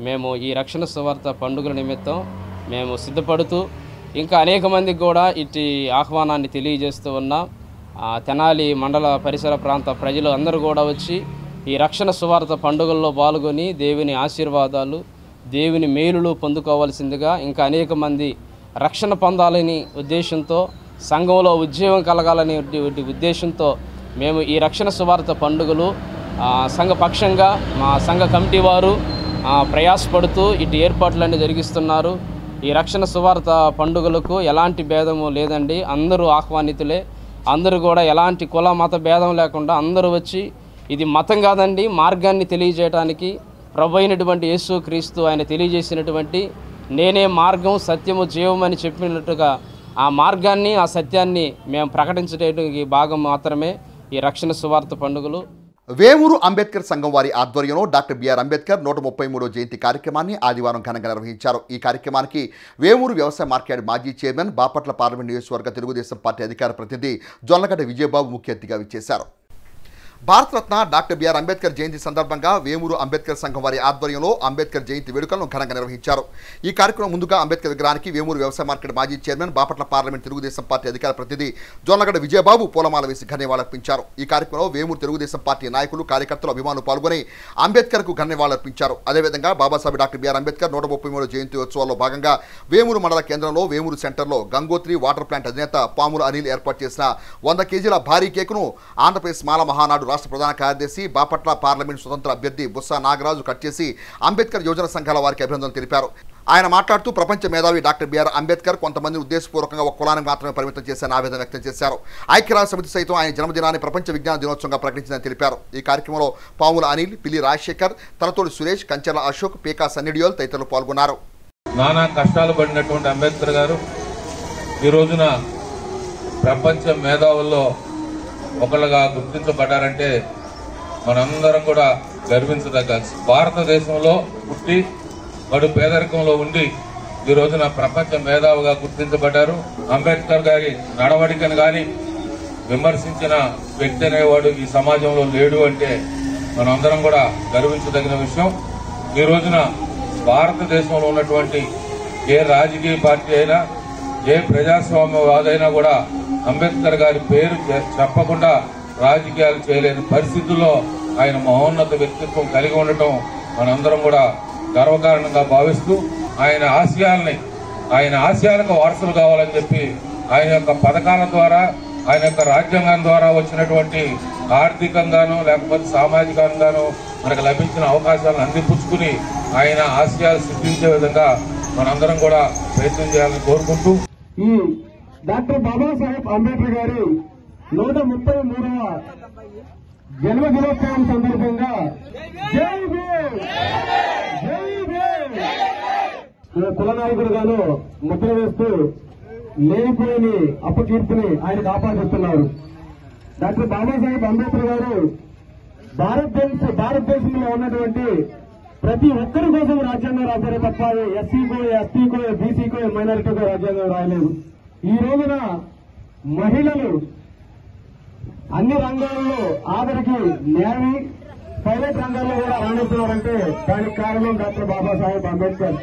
[SPEAKER 24] మేము ఈ రక్షణ సువార్త పండుగల నిమిత్తం మేము సిద్ధపడుతూ ఇంకా అనేక మందికి కూడా ఇటు ఆహ్వానాన్ని తెలియజేస్తూ ఉన్నాం. తెనాలి మండల పరిసర ప్రాంత ప్రజలు అందరూ కూడా వచ్చి ఈ రక్షణ సువార్త పండుగల్లో పాల్గొని దేవుని ఆశీర్వాదాలు దేవుని మేలులు పొందుకోవాల్సిందిగా ఇంకా అనేక మంది రక్షణ పొందాలని ఉద్దేశంతో సంఘంలో ఉద్యోగం కలగాలనే ఉద్దేశంతో మేము ఈ రక్షణ సువార్త పండుగలు సంఘపక్షంగా మా సంఘ కమిటీ వారు ప్రయాసపడుతూ ఇటు ఏర్పాట్లన్నీ జరిగిస్తున్నారు. ఈ రక్షణ సువార్త పండుగలకు ఎలాంటి భేదము లేదండి, అందరూ ఆహ్వానితులే. అందరూ కూడా ఎలాంటి కుల మత భేదం లేకుండా అందరూ వచ్చి ఇది మతం కాదండి, మార్గాన్ని తెలియజేయడానికి ప్రభు అయినటువంటి యేసు క్రీస్తు ఆయన తెలియజేసినటువంటి నేనే మార్గం సత్యము జీవం అని చెప్పినట్టుగా ఆ మార్గాన్ని ఆ సత్యాన్ని మేము ప్రకటించడానికి భాగం మాత్రమే ఈ రక్షణ సువార్త పండుగలు.
[SPEAKER 1] వేమూరు అంబేద్కర్ సంఘం వారి ఆధ్వర్యంలో డాక్టర్ బిఆర్ అంబేద్కర్ 133వ జయంతి కార్యక్రమాన్ని ఆదివారం ఘనంగా నిర్వహించారు. ఈ కార్యక్రమానికి వేమూరు వ్యవసాయ మార్కెట్ మాజీ చైర్మన్, బాపట్ల పార్లమెంట్ నియోజకవర్గ తెలుగుదేశం పార్టీ అధికార ప్రతినిధి జొన్నగడ్డ విజయబాబు ముఖ్య అతిథిగా విచ్చేశారు. భారతరత్న డాక్టర్ బిఆర్ అంబేద్కర్ జయంతి సందర్భంగా వేమూరు అంబేద్కర్ సంఘం వారి ఆధ్వర్యంలో అంబేద్కర్ జయంతి వేడుకలను ఘనంగా నిర్వహించారు. ఈ కార్యక్రమం ముందుగా అంబేద్కర్ విగ్రహానికి వేమూరు వ్యవసాయ మార్కెట్ మాజీ chairman, Bapatla parliament Telugu Desam party అధికార ప్రతినిధి జొన్నగడ్డ విజయబాబు పూలమాల వేసి ఘననివాళులర్పించారు. ఈ కార్యక్రమంలో వేమూరు తెలుగుదేశం పార్టీ నాయకులు, కార్యకర్తలు, అభిమానులు పాల్గొని అంబేద్కర్కు ఘననివాళులర్పించారు. అదేవిధంగా బాబాసాహెబ్ డాక్టర్ బిఆర్ అంబేద్కర్ 133వ జయంతి ఉత్సవాల్లో భాగంగా వేమూరు మండల కేంద్రంలో వేమూరు సెంటర్లో గంగోత్రి వాటర్ ప్లాంట్ అధినేత పాముల అనిల్ ఏర్పాటు చేసిన 100 కేజీల భారీ కేకును ఆంధ్రప్రదేశ్ మాల మహానాడు రాష్ట్ర ప్రధాన కార్యదర్శి, బాపట్ల పార్లమెంట్ స్వతంత్ర అభ్యర్థి బుస్సా నాగరాజు కట్ చేసి అంబేద్కర్ యోజన సంఘాల వారికి అభినందనలు తెలిపారు. ఆయన మాట్లాడుతూ ప్రపంచ మేధావి డాక్టర్ బిఆర్ అంబేద్కర్ కొంతమంది ఉద్దేశపూర్వకంగా ఒక కులానికి మాత్రమే పరిమితం చేశారని ఆవేదన వ్యక్తం చేశారు. ఐక్యరాజ్య సమితి సైతం ఆయన జన్మదినాన్ని ప్రపంచ విజ్ఞాన దినోత్సవంగా ప్రకటించిందని తెలిపారు. ఈ కార్యక్రమంలో పాముల అనిల్, పిల్లి రాజశేఖర్, తలతోడి సురేష్, కంచెల అశోక్, పేకా సన్నిడియోల్ తదితరులు పాల్గొన్నారు.
[SPEAKER 11] నానా కష్టాలు పడినటువంటి అంబేద్కర్ గారు ఈ రోజున ప్రపంచ మేధావుల్లో ఒకళ్ళుగా గుర్తించబడ్డారంటే మనందరం కూడా గర్వించదగ్గ. భారతదేశంలో పుట్టి వాడు పేదరికంలో ఉండి ఈ రోజున ప్రపంచ మేధావిగా గుర్తించబడ్డారు. అంబేద్కర్ గారి నడవడికను కానీ విమర్శించిన వ్యక్తి అనేవాడు ఈ సమాజంలో లేడు అంటే మనందరం కూడా గర్వించదగిన విషయం. ఈ రోజున భారతదేశంలో ఉన్నటువంటి ఏ రాజకీయ పార్టీ అయినా, ఏ ప్రజాస్వామ్యవాదైనా కూడా అంబేద్కర్ గారి పేరు చెప్పకుండా రాజకీయాలు చేయలేని పరిస్థితుల్లో ఆయన మహోన్నత వ్యక్తిత్వం కలిగి ఉండటం మనందరం కూడా గర్వకారణంగా భావిస్తూ ఆయన ఆశయాలకు వారసులు కావాలని చెప్పి ఆయన యొక్క పథకాల ద్వారా, ఆయన యొక్క రాజ్యాంగం ద్వారా వచ్చినటువంటి ఆర్థికంగానూ లేకపోతే సామాజికంగానూ మనకు లభించిన అవకాశాలను అందిపుచ్చుకుని ఆయన ఆశయాలు సిద్ధించే విధంగా మనందరం కూడా ప్రయత్నం చేయాలని కోరుకుంటూ
[SPEAKER 4] ఈ డాక్టర్ బాబాసాహెబ్ అంబేద్కర్ గారి 133వ జన్మదినోత్సవం సందర్భంగా జై భీమ్, జై భీమ్ కుల నాయకుడుగాను ముద్ర వేస్తూ లేనిపోయిన అపకీర్తిని ఆయనకు ఆపాదిస్తున్నారు. డాక్టర్ బాబాసాహెబ్ అంబేద్కర్ గారు భారతదేశంలో ఉన్నటువంటి ప్రతి ఒక్కరి కోసం రాజ్యాంగం రాశారే తప్ప ఎస్సీకో, ఎస్టీకో, బీసీకో, మైనారిటీకో రాజ్యాంగం రాయలేదు. ఈ రోజున మహిళలు అన్ని రంగాల్లో ఆఖరికి నేవీ, పైలట్ రంగాల్లో కూడా రాణిస్తున్నారంటే దానికి కారణం డాక్టర్ బాబాసాహెబ్ అంబేద్కర్.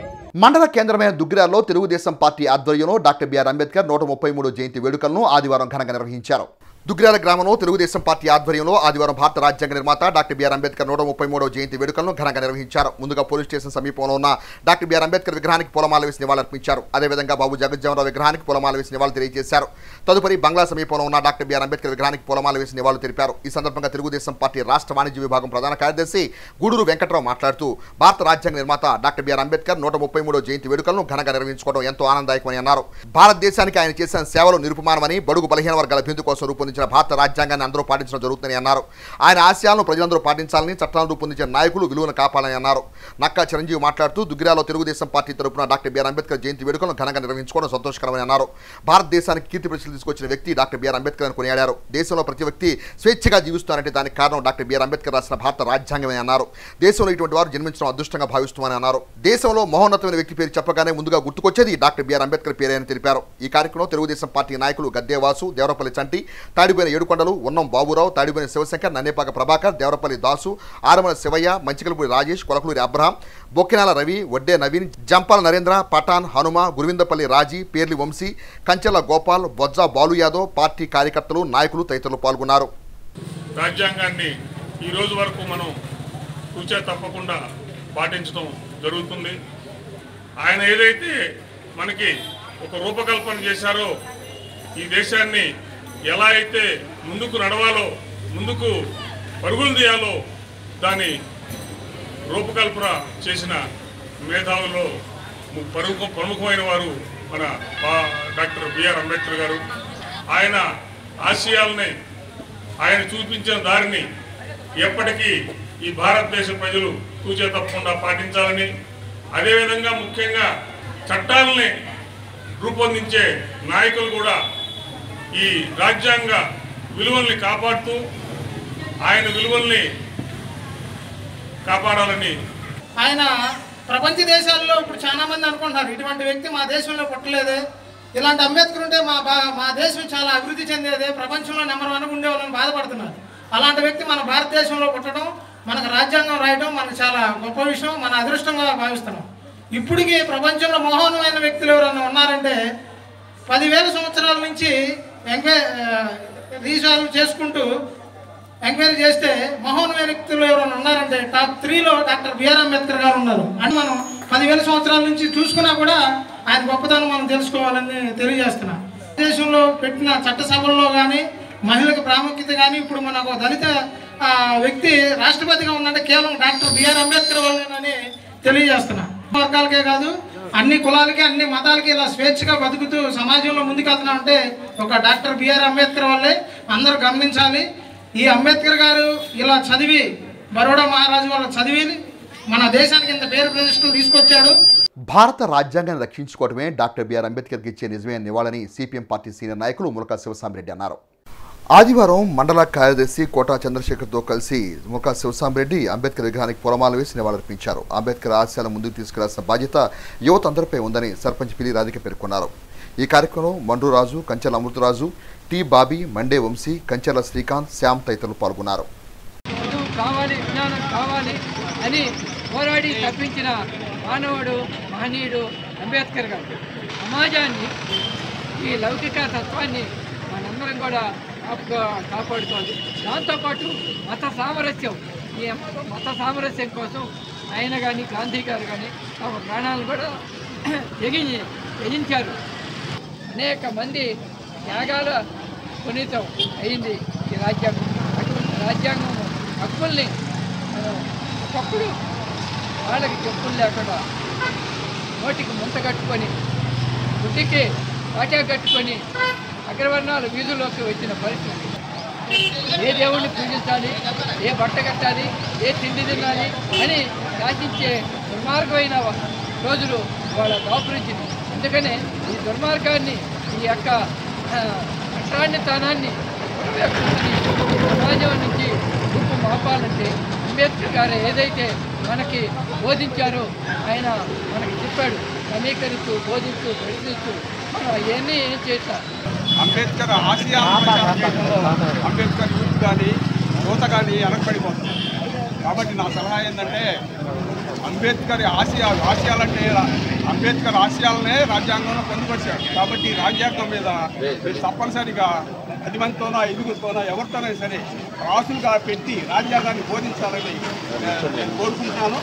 [SPEAKER 1] మండల కేంద్రమైన దుగ్గిరాల్లో తెలుగుదేశం పార్టీ ఆధ్వర్యంలో డాక్టర్ బిఆర్ అంబేద్కర్ 133వ జయంతి వేడుకలను ఆదివారం ఘనంగా నిర్వహించారు. దుగ్గిరాల గ్రామంలో తెలుగుదేశం పార్టీ ఆధ్వర్యంలో ఆదివారం భారత రాజ్యాంగ నిర్మాత డాక్టర్ బిఆర్ అంబేద్కర్ 133వ జయంతి వేడుకలను ఘనంగా నిర్వహించారు. ముందుగా పోలీస్ స్టేషన్ సమీపంలో ఉన్న డాక్టర్ బిఆర్ అంబేద్కర్ విగ్రహానికి పూలమాల వేసి నివాళులర్పించారు. అదేవిధంగా బాబు జగజ్జీవనరావు విగ్రహానికి పూలమాల వేసి నివాళులు తెలియజేశారు. తదుపరి బంగ్లా సమీపంలో ఉన్న డాక్టర్ బిఆర్ అంబేద్కర్ విగ్రహానికి పూలమాల వేసి నివాళులు తెలిపారు. ఈ సందర్భంగా తెలుగుదేశం పార్టీ రాష్ట్ర వాణిజ్య విభాగం ప్రధాన కార్యదర్శి గూడూరు వెంకట్రావు మాట్లాడుతూ భారత రాజ్యాంగ నిర్మాత డాక్టర్ బిఆర్ అంబేద్కర్ 133వ జయంతి వేడుకలను ఘనంగా నిర్వహించుకోవడం ఎంతో ఆనందదాయకమని అన్నారు. భారతదేశానికి ఆయన చేసిన సేవలు నిరుపమానమని, బడుగు బలహీన వర్గాల అభివృద్ధి కోసం రూపొందించిన రూపొందించిన భారత రాజ్యాంగాన్ని అందరూ పాటించడం జరుగుతుందని అన్నారు. ఆయన ఆశయాలను ప్రజలందరూ పాటించాలని, చట్టాలను రూపొందించిన నాయకులు విలువను కాపాడాలని అన్నారు. నక్కా చిరంజీవి మాట్లాడుతూ దుగ్గిరాలో తెలుగుదేశం పార్టీ తరపున డాక్టర్ బిఆర్ అంబేద్కర్ జయంతి వేడుకలను ఘనంగా నిర్వహించుకోవడం సంతోషకరమని అన్నారు. భారతదేశానికి కీర్తి ప్రతిష్టలు తీసుకొచ్చిన వ్యక్తి డాక్టర్ బిఆర్ అంబేద్కర్ అని కొనియాడారు. దేశంలో ప్రతి వ్యక్తి స్వేచ్ఛగా జీవిస్తున్నారంటే దానికి కారణం డాక్టర్ బిఆర్ అంబేద్కర్ రాసిన భారత రాజ్యాంగమే అన్నారు. దేశంలో ఇటువంటి వారు జన్మించడం అదృష్టంగా భావిస్తున్నామని అన్నారు. దేశంలో మహోన్నతమైన వ్యక్తి పేరు చెప్పగానే ముందుగా గుర్తుకొచ్చేది డాక్టర్ బిఆర్ అంబేద్కర్ పేరే అని తెలిపారు. ఈ కార్యక్రమంలో తెలుగుదేశం పార్టీ నాయకులు గద్దేవాసు, దేవరపల్లి చంటి, తాడిపోయిన ఏడుకొండలు, ఉన్నం బాబురావు, తాడిపోయిన శివశంకర్, నన్నేపాక ప్రభాకర్, దేవరపల్లి దాసు, ఆరమల శివయ్య, మంచికలపూడి రాజేష్, కొలకలూరి అబ్రహాం, బొక్కినాల రవి, వడ్డే నవీన్, జంపాల నరేంద్ర, పఠాన్, హనుమ, గురువిందపల్లి రాజీ, పేర్లి వంశీ, కంచెల గోపాల్, బొజ్జా బాలు యాదవ్, పార్టీ కార్యకర్తలు, నాయకులు తదితరులు పాల్గొన్నారు.
[SPEAKER 5] రాజ్యాంగాన్ని ఈ రోజు వరకు మనం కూర్చో తప్పకుండా పాటించడం జరుగుతుంది. ఆయన ఏదైతే మనకి ఒక రూపకల్పన చేశారో, ఈ దేశాన్ని ఎలా అయితే ముందుకు నడవాలో, ముందుకు పరుగులు తీయాలో దాని రూపకల్పన చేసిన మేధావుల్లో ప్రముఖమైన వారు మన డాక్టర్ బిఆర్ అంబేద్కర్ గారు. ఆయన ఆశయాలని, ఆయన చూపించిన దారిని ఎప్పటికీ ఈ భారతదేశ ప్రజలు కూర్చో తప్పకుండా పాటించాలని, అదేవిధంగా ముఖ్యంగా చట్టాలని రూపొందించే నాయకులు కూడా ఈ రాజ్యాంగ విలువల్ని కాపాడుతూ ఆయన విలువల్ని కాపాడాలని.
[SPEAKER 6] ఆయన ప్రపంచ దేశాల్లో ఇప్పుడు చాలా మంది అనుకుంటున్నారు ఇటువంటి వ్యక్తి మా దేశంలో పుట్టలేదే, ఇలాంటి అంబేద్కర్ ఉంటే మా దేశం చాలా అభివృద్ధి చెందేదే, ప్రపంచంలో నెంబర్ 1 ఉండేవాళ్ళని బాధపడుతున్నారు. అలాంటి వ్యక్తి మన భారతదేశంలో పుట్టడం, మనకు రాజ్యాంగం రాయడం మనకు చాలా గొప్ప విషయం, మన అదృష్టంగా భావిస్తున్నాం. ఇప్పటికీ ప్రపంచంలో మహోన్నతమైన వ్యక్తులు ఎవరన్నా ఉన్నారంటే 10,000 సంవత్సరాల నుంచి రీసాల్వ్ చేసుకుంటూ ఎంక్వైరీ చేస్తే మహోన్నతమైన వ్యక్తులు ఎవరైనా ఉన్నారంటే టాప్ 3లో డాక్టర్ బిఆర్ అంబేద్కర్ గారు ఉన్నారు. అని మనం 10,000 సంవత్సరాల నుంచి చూసుకున్నా కూడా ఆయన గొప్పతనం మనం తెలుసుకోవాలని తెలియజేస్తున్నాం. దేశంలో పెట్టిన చట్టసభల్లో కానీ, మహిళలకు ప్రాముఖ్యత కానీ, ఇప్పుడు మనకు దళిత వ్యక్తి రాష్ట్రపతిగా ఉందంటే కేవలం డాక్టర్ బిఆర్ అంబేద్కర్ వల్లేనని తెలియజేస్తున్నా. వర్గాలకే కాదు, అన్ని కులాలకి, అన్ని మతాలకి ఇలా స్వేచ్ఛగా బతుకుతూ సమాజంలో ముందుకెళ్తున్నా అంటే ఒక డాక్టర్ బిఆర్ అంబేద్కర్ వల్లే. అందరూ గమనించాలి. ఈ అంబేద్కర్ గారు ఇలా చదివి, బరోడా మహారాజు వాళ్ళ చదివి మన దేశానికి ఇంత పేరు ప్రతిష్టలు తీసుకొచ్చాడు.
[SPEAKER 1] భారత రాజ్యాంగాన్ని రక్షించుకోవడమే డాక్టర్ బిఆర్ అంబేద్కర్కి ఇచ్చే నిజమైన నివాళని సిపిఎం పార్టీ సీనియర్ నాయకులు ములకా శివసాంబరెడ్డి అన్నారు. ఆదివారం మండల కార్యదర్శి కోటా చంద్రశేఖర్తో కలిసి ములకా శివసాంబరెడ్డి అంబేద్కర్ విగ్రహానికి పూలమాల వేసి నివాళులర్పించారు. అంబేద్కర్ ఆశయాలను ముందుకు తీసుకెళ్లాల్సిన బాధ్యత యువత అందరిపై ఉందని సర్పంచ్ పిల్లి రాధిక పేర్కొన్నారు. ఈ కార్యక్రమంలో మండూరాజు, కంచెల అమృతరాజు, టి బాబీ, మండే వంశీ, కంచెల శ్రీకాంత్, శ్యామ్ తదితరులు పాల్గొన్నారు.
[SPEAKER 9] కావాలి, విజ్ఞానం కావాలి అని పోరాడి తప్పించిన మానవుడు, మహనీయుడు అంబేద్కర్ గారు. సమాజాన్ని, ఈ లౌకిక తత్వాన్ని మనందరం కూడా కాపాడుకోవాలి. దాంతోపాటు మత సామరస్యం, ఈ మత సామరస్యం కోసం ఆయన కానీ, గాంధీ గారు కానీ తమ ప్రాణాలను కూడా త్యజించారు. అనేక మంది త్యాగాల పునీతం అయింది ఈ రాజ్యాంగం. అటువంటి రాజ్యాంగం హక్కుల్ని మనం ఒకప్పుడు వాళ్ళకి చెప్పులు లేకుండా నోటికి ముంత కట్టుకొని, గుడ్డికి వాటా కట్టుకొని అగ్రవర్ణాలు వీధుల్లోకి వచ్చిన పరిస్థితి. ఏ దేవుణ్ణి పూజించాలి, ఏ బట్ట కట్టాలి, ఏ తిండి తినాలి అని శాసించే దుర్మార్గమైన రోజులు వాళ్ళ దాపురించింది. అందుకనే ఈ దుర్మార్గాన్ని, ఈ యొక్క అట్రాన్యతనాన్ని సమాజం నుంచి రూపు మాపాలంటే అంబేద్కర్ గారు ఏదైతే మనకి బోధించారో ఆయన మనకి చెప్పాడు, సమీకరిస్తూ, బోధిస్తూ, ప్రశ్నిస్తూ మనం అవన్నీ ఏం చేస్తాం.
[SPEAKER 12] అంబేద్కర్ ఆశయాలు అంబేద్కర్ యూత్ కానీ, యువత కానీ వెనకబడిపోతుంది. కాబట్టి నా సలహా ఏంటంటే అంబేద్కర్ ఆశయాలంటే అంబేద్కర్ ఆశయాలనే రాజ్యాంగంలో పొందుపరిచాడు. కాబట్టి రాజ్యాంగం మీద తప్పనిసరిగా 10 మందితోనో 5గురితోనో ఎవరితోనైనా సరే రాసులుగా పెట్టి రాజ్యాంగాన్ని బోధించాలని నేను కోరుకుంటున్నాను.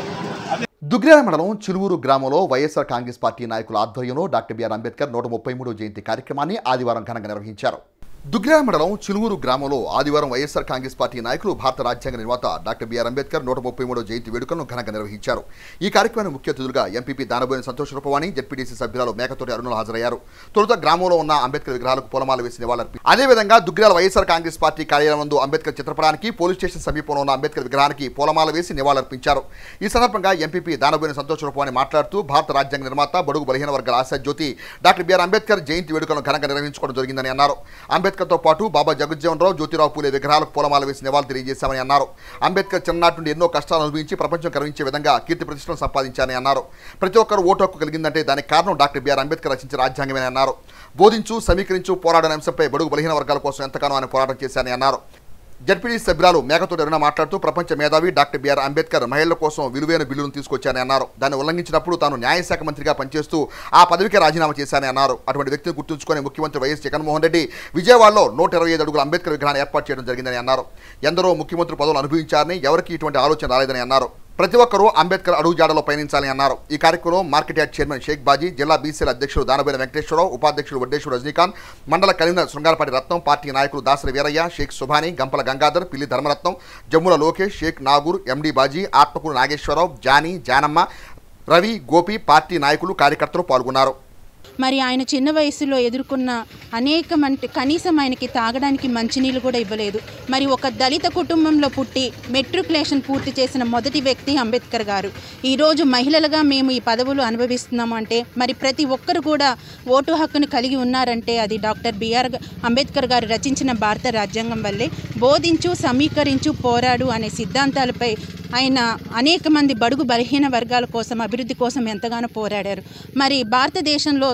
[SPEAKER 1] దుగ్గిరాల మండలం చిలువూరు గ్రామంలో వైఎస్ఆర్ కాంగ్రెస్ పార్టీ నాయకుల ఆధ్వర్యంలో డాక్టర్ బిఆర్ అంబేద్కర్ 133వ జయంతి కార్యక్రమాన్ని ఆదివారం ఘనంగా నిర్వహించారు. దుగ్గిరాల మండలం చిలువూరు గ్రామంలో ఆదివారం వైఎస్ఆర్ కాంగ్రెస్ పార్టీ నాయకులు భారత రాజ్యాంగ నిర్మాత డాక్టర్ బిఆర్ అంబేద్కర్ 133వ జయంతి వేడుకలను ఘనంగా నిర్వహించారు. ఈ కార్యక్రమానికి ముఖ్య అతిథులుగా ఎంపీపీ దానబోయిన సంతోష్ రూపవాణి, జెడ్పీటీసీ సభ్యురాలు మేకతోటి అరుణులు హాజరయ్యారు. తొలుత గ్రామంలో ఉన్న అంబేద్కర్ విగ్రహాలకు పూలమాల వేసి నివాళులర్పించారు. అదేవిధంగా దుగ్గిరాల వైఎస్ఆర్ కాంగ్రెస్ పార్టీ కార్యాలయం నందు అంబేద్కర్ చిత్రపటానికి, పోలీస్ స్టేషన్ సమీపంలో ఉన్న అంబేద్కర్ విగ్రహానికి పూలమాల వేసి నివాళులర్పించారు. ఈ సందర్భంగా ఎంపీపీ దానబోయిన సంతోష్ రూపవాణి మాట్లాడుతూ భారత రాజ్యాంగ నిర్మాత, బడుగు బలహీన వర్గాల ఆశాజ్యోతి డాక్టర్ బిఆర్ అంబేద్కర్ జయంతి వేడుకలను ఘనంగా నిర్వహించుకోవడం జరిగిందని అన్నారు. అంబేద్కర్తో పాటు బాబా జగజ్జీవన్ రావు, జ్యోతిరావు పూలే విగ్రహాలకు పూలమాల వేసి నివాళులు తెలియజేశామని అన్నారు. అంబేద్కర్ చిన్ననాటి నుండి ఎన్నో కష్టాలు అనుభవించి ప్రపంచం కరువించే విధంగా కీర్తి ప్రతిష్టలను సంపాదించారని అన్నారు. ప్రతి ఒక్కరు ఓటు హక్కు కలిగిందంటే దానికి కారణం డాక్టర్ బిఆర్ అంబేద్కర్ రచించిన రాజ్యాంగమని అన్నారు. బోధించు, సమీకరించు, పోరాడని అంశంపై బడుగు బలహీన వర్గాల కోసం ఎంతగానో ఆయన పోరాటం చేశారని అన్నారు. జెడ్పీటీసీ సభ్యురాలు మేకతోటి అరుణ మాట్లాడుతూ ప్రపంచ మేధావి డాక్టర్ బిఆర్ అంబేద్కర్ మహిళల కోసం విలువైన బిల్లును తీసుకొచ్చారని అన్నారు. దాన్ని ఉల్లంఘించినప్పుడు తాను న్యాయశాఖ మంత్రిగా పనిచేస్తూ ఆ పదవికి రాజీనామా చేశారని అన్నారు. అటువంటి వ్యక్తిని గుర్తుంచుకొని ముఖ్యమంత్రి వైఎస్ జగన్మోహన్ రెడ్డి విజయవాడలో 125 అడుగుల అంబేద్కర్ విగ్రహాన్ని ఏర్పాటు చేయడం జరిగిందని అన్నారు. ఎందరో ముఖ్యమంత్రి పదవులు అనుభవించారని ఎవరికి ఇటువంటి ఆలోచన రాలేదని అన్నారు. ప్రతి ఒక్కరూ అంబేద్కర్ అడుగుజాడలో పయనించాలని అన్నారు. ఈ కార్యక్రమంలో market yard chairman Sheikh Baji, జిల్లా బీసీల అధ్యక్షుడు దానబోయిన వెంకటేశ్వరరావు, ఉపాధ్యక్షుడు వడ్డేశ్వర రజనీకాంత్, మండల కన్వీనర్ శృంగారపాటి రత్నం, పార్టీ నాయకులు దాసరి వీరయ్య, షేక్ సుభాని, గంపల గంగాధర్, పిల్లి ధర్మరత్నం, జమ్ముల లోకేష్, షేక్ నాగూర్, ఎండి బాజీ, ఆత్మకూరు నాగేశ్వరరావు, జానీ, జానమ్మ, రవి, గోపి, పార్టీ నాయకులు, కార్యకర్తలు పాల్గొన్నారు.
[SPEAKER 7] మరి ఆయన చిన్న వయసులో ఎదుర్కొన్న కనీసం ఆయనకి తాగడానికి మంచినీళ్ళు కూడా ఇవ్వలేదు. మరి ఒక దళిత కుటుంబంలో పుట్టి మెట్రికులేషన్ పూర్తి చేసిన మొదటి వ్యక్తి అంబేద్కర్ గారు. ఈరోజు మహిళలుగా మేము ఈ పదవులు అనుభవిస్తున్నాము అంటే మరి ప్రతి ఒక్కరు కూడా ఓటు హక్కును కలిగి ఉన్నారంటే అది డాక్టర్ బిఆర్ అంబేద్కర్ గారు రచించిన భారత రాజ్యాంగం వల్లే. బోధించు, సమీకరించు, పోరాడు అనే సిద్ధాంతాలపై ఆయన అనేక మంది బడుగు బలహీన వర్గాల కోసం, అభివృద్ధి కోసం ఎంతగానో పోరాడారు. మరి భారతదేశంలో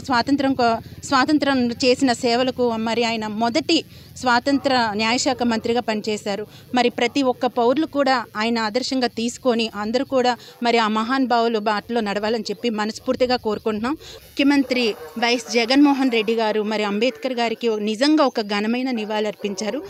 [SPEAKER 7] స్వాతంత్రం చేసిన సేవలకు మరి ఆయన మొదటి స్వాతంత్ర న్యాయశాఖ మంత్రిగా పనిచేశారు. మరి ప్రతి ఒక్క పౌరులు కూడా ఆయన ఆదర్శంగా తీసుకొని అందరూ కూడా మరి ఆ మహానుభావులు బాటలో నడవాలని చెప్పి మనస్ఫూర్తిగా కోరుకుంటున్నాం. ముఖ్యమంత్రి వైఎస్ జగన్మోహన్ రెడ్డి గారు మరి అంబేద్కర్ గారికి నిజంగా ఒక ఘనమైన నివాళులర్పించారు.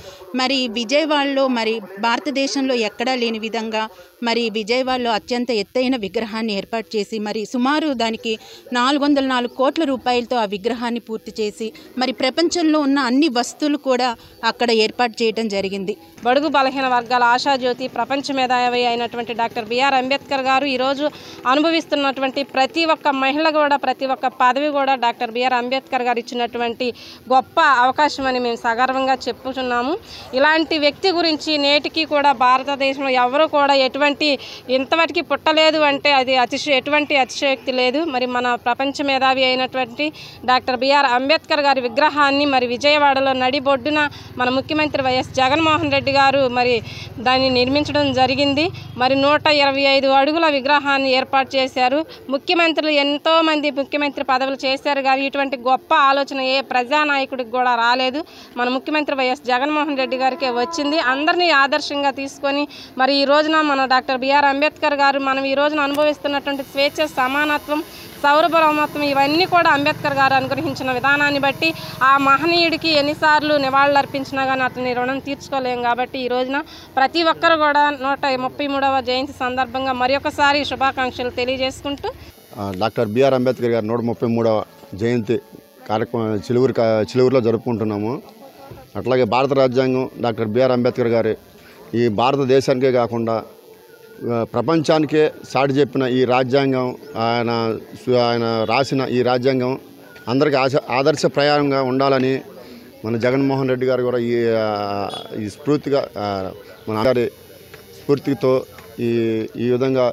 [SPEAKER 7] మరి విజయవాడలో మరి భారతదేశంలో ఎక్కడా లేని విధంగా మరి విజయవాడలో అత్యంత ఎత్తైన విగ్రహాన్ని ఏర్పాటు చేసి మరి సుమారు దానికి 404 కోట్ల రూపాయలతో ఆ విగ్రహాన్ని పూర్తి చేసి మరి ప్రపంచంలో ఉన్న అన్ని వస్తువులు కూడా అక్కడ ఏర్పాటు చేయడం జరిగింది.
[SPEAKER 10] బడుగు బలహీన వర్గాల ఆశాజ్యోతి, ప్రపంచ మేధావి అయినటువంటి డాక్టర్ బిఆర్ అంబేద్కర్ గారు ఈరోజు అనుభవిస్తున్నటువంటి ప్రతి ఒక్క మహిళ కూడా, ప్రతి ఒక్క పదవి కూడా డాక్టర్ బిఆర్ అంబేద్కర్ గారు ఇచ్చినటువంటి గొప్ప అవకాశం అని మేము సగర్వంగా చెప్పుచున్నాము. ఇలాంటి వ్యక్తి గురించి నేటికి కూడా భారతదేశంలో ఎవరు కూడా ఇంతవరకు పుట్టలేదు అంటే అది ఎటువంటి అతిశయోక్తి లేదు. మరి మన ప్రపంచ మేధావి అయినటువంటి డాక్టర్ బిఆర్ అంబేద్కర్ గారి విగ్రహాన్ని మరి విజయవాడలో నడిబొడ్డున మన ముఖ్యమంత్రి వైఎస్ జగన్మోహన్ రెడ్డి గారు మరి దాన్ని నిర్మించడం జరిగింది. మరి 125 అడుగుల విగ్రహాన్ని ఏర్పాటు చేశారు. ముఖ్యమంత్రులు ఎంతోమంది ముఖ్యమంత్రి పదవులు చేశారు కానీ ఇటువంటి గొప్ప ఆలోచన ఏ ప్రజానాయకుడికి కూడా రాలేదు. మన ముఖ్యమంత్రి వైఎస్ జగన్మోహన్ రెడ్డి గారికే వచ్చింది. అందరినీ ఆదర్శంగా తీసుకొని మరి ఈ రోజున మన డాక్టర్ బిఆర్ అంబేద్కర్ గారు మనం ఈ రోజున అనుభవిస్తున్నటువంటి స్వేచ్ఛ, సమానత్వం, సౌరభౌమత్వం ఇవన్నీ కూడా అంబేద్కర్ గారు అనుగ్రహించిన విధానాన్ని బట్టి ఆ మహనీయుడికి ఎన్నిసార్లు నివాళులు అర్పించినా కానీ అతని రుణం తీర్చుకోలేం. కాబట్టి ఈ రోజున ప్రతి ఒక్కరు కూడా 133వ జయంతి సందర్భంగా మరొకసారి శుభాకాంక్షలు తెలియజేసుకుంటూ
[SPEAKER 13] డాక్టర్ బిఆర్ అంబేద్కర్ గారు 133వ జయంతి కార్యక్రమం చిలువురులో జరుపుకుంటున్నాము. అట్లాగే భారత రాజ్యాంగం డాక్టర్ బిఆర్ అంబేద్కర్ గారి ఈ భారతదేశానికే కాకుండా ప్రపంచానికే సాటి చెప్పిన ఈ రాజ్యాంగం, ఆయన రాసిన ఈ రాజ్యాంగం అందరికీ ఆదర్శప్రాయంగా ఉండాలని మన జగన్మోహన్ రెడ్డి గారు కూడా ఈ స్ఫూర్తిగా మన గారి స్ఫూర్తితో ఈ విధంగా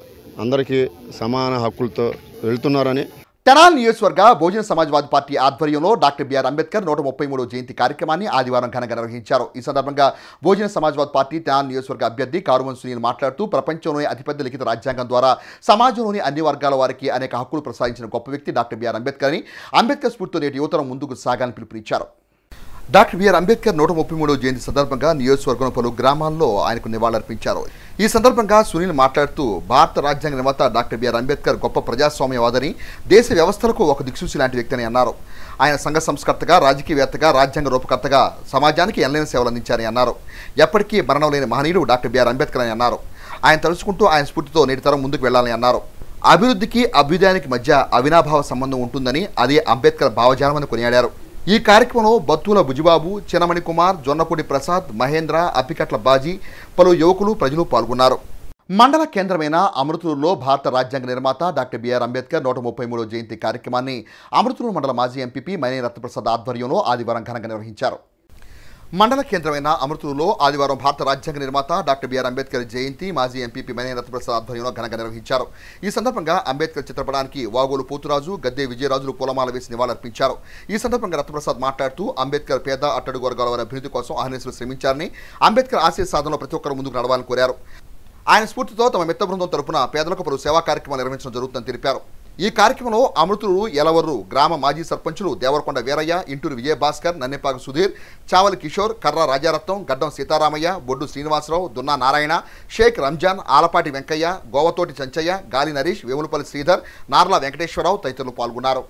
[SPEAKER 13] అందరికీ సమాన హక్కులతో వెళ్తున్నారని
[SPEAKER 1] తెనాలి నియోజకవర్గ బహుజన సమాజ్వాదీ పార్టీ ఆధ్వర్యంలో డాక్టర్ బిఆర్ అంబేద్కర్ 133వ జయంతి కార్యక్రమాన్ని ఆదివారం ఘనంగా నిర్వహించారు. ఈ సందర్భంగా బహుజన సమాజ్వాదీ పార్టీ తెనాలి నియోజకవర్గ అభ్యర్థి కారుమన్ సునీల్ మాట్లాడుతూ ప్రపంచంలోని అతిపెద్ద లిఖిత రాజ్యాంగం ద్వారా సమాజంలోని అన్ని వర్గాల వారికి అనేక హక్కులు ప్రసాదించిన గొప్ప వ్యక్తి డాక్టర్ బిఆర్ అంబేద్కర్ అని, అంబేద్కర్ స్ఫూర్తితో నేటి యువతరం ముందుకు సాగాలని పిలుపునిచ్చారు. డాక్టర్ బిఆర్ అంబేద్కర్ 133వ జయంతి సందర్భంగా నియోజకవర్గం పలు గ్రామాల్లో ఆయనకు నివాళులర్పించారు. ఈ సందర్భంగా సునీల్ మాట్లాడుతూ భారత రాజ్యాంగ నిర్మాత డాక్టర్ బిఆర్ అంబేద్కర్ గొప్ప ప్రజాస్వామ్యవాదని, దేశ వ్యవస్థలకు ఒక దిక్సూచి లాంటి వ్యక్తి అని అన్నారు. ఆయన సంఘ సంస్కర్తగా, రాజకీయవేత్తగా, రాజ్యాంగ రూపకర్తగా సమాజానికి ఎనలేని సేవలు అందించారని అన్నారు. ఎప్పటికీ మరణం లేని మహనీయుడు డాక్టర్ బిఆర్ అంబేద్కర్ అని అన్నారు. ఆయన తలుచుకుంటూ ఆయన స్ఫూర్తితో నేటి తరం ముందుకు వెళ్లాలని అన్నారు. అభివృద్ధికి, అభ్యుదయానికి మధ్య అవినాభావ సంబంధం ఉంటుందని, అదే అంబేద్కర్ భావజాలమని కొనియాడారు. ఈ కార్యక్రమంలో బత్తుల బుజిబాబు, చినమణి కుమార్, జొన్నపూడి ప్రసాద్, మహేంద్ర, అప్పికట్ల బాజీ, పలు యువకులు ప్రజలు పాల్గొన్నారు. మండల కేంద్రమైన అమృతూరులో భారత రాజ్యాంగ నిర్మాత డాక్టర్ బిఆర్ అంబేద్కర్ 133వ జయంతి కార్యక్రమాన్ని అమృతూరు మండల మాజీ ఎంపీపీ మైనేని రత్నప్రసాద్ ఆధ్వర్యంలో ఆదివారం ఘనంగా నిర్వహించారు. మండల కేంద్రమైన అమృతూరులో ఆదివారం భారత రాజ్యాంగ నిర్మాత డాక్టర్ బిఆర్ అంబేద్కర్ జయంతి మాజీ ఎంపీపీ మైనేని రత్నప్రసాద్ ఆధ్వర్యంలో ఘనంగా నిర్వహించారు. ఈ సందర్భంగా అంబేద్కర్ చిత్రపటానికి వాగోలు పోతురాజు, గద్దె విజయరాజులు పూలమాల వేసి నివాళులర్పించారు. ఈ సందర్భంగా రత్నప్రసాద్ మాట్లాడుతూ అంబేద్కర్ పేద అట్టడుగు వర్గాల వారి అభివృద్ధి కోసం అహర్నిశలు శ్రమించారని, అంబేద్కర్ ఆశయ సాధనలో ప్రతి ఒక్కరు ముందుకు నడవాలని కోరారు. ఆయన స్ఫూర్తితో తమ మిత్ర బృందం తరపున పేదలకు పలు సేవా కార్యక్రమాలు నిర్వహించడం జరుగుతుందని తెలిపారు. ఈ కార్యక్రమంలో అమృతూరు ఎలవర్రు గ్రామ మాజీ సర్పంచులు దేవరకొండ వీరయ్య, ఇంటూరు విజయభాస్కర్, నన్నెపాక సుధీర్, చావలి కిషోర్, కర్ర రాజారత్నం, గడ్డం సీతారామయ్య, బొడ్డు శ్రీనివాసరావు, దున్నా నారాయణ, షేక్ రంజాన్, ఆలపాటి వెంకయ్య, గోవతోటి చంచయ్య, గాలి నరీష్, వేములపల్లి శ్రీధర్, నార్ల వెంకటేశ్వరరావు తదితరులు పాల్గొన్నారు.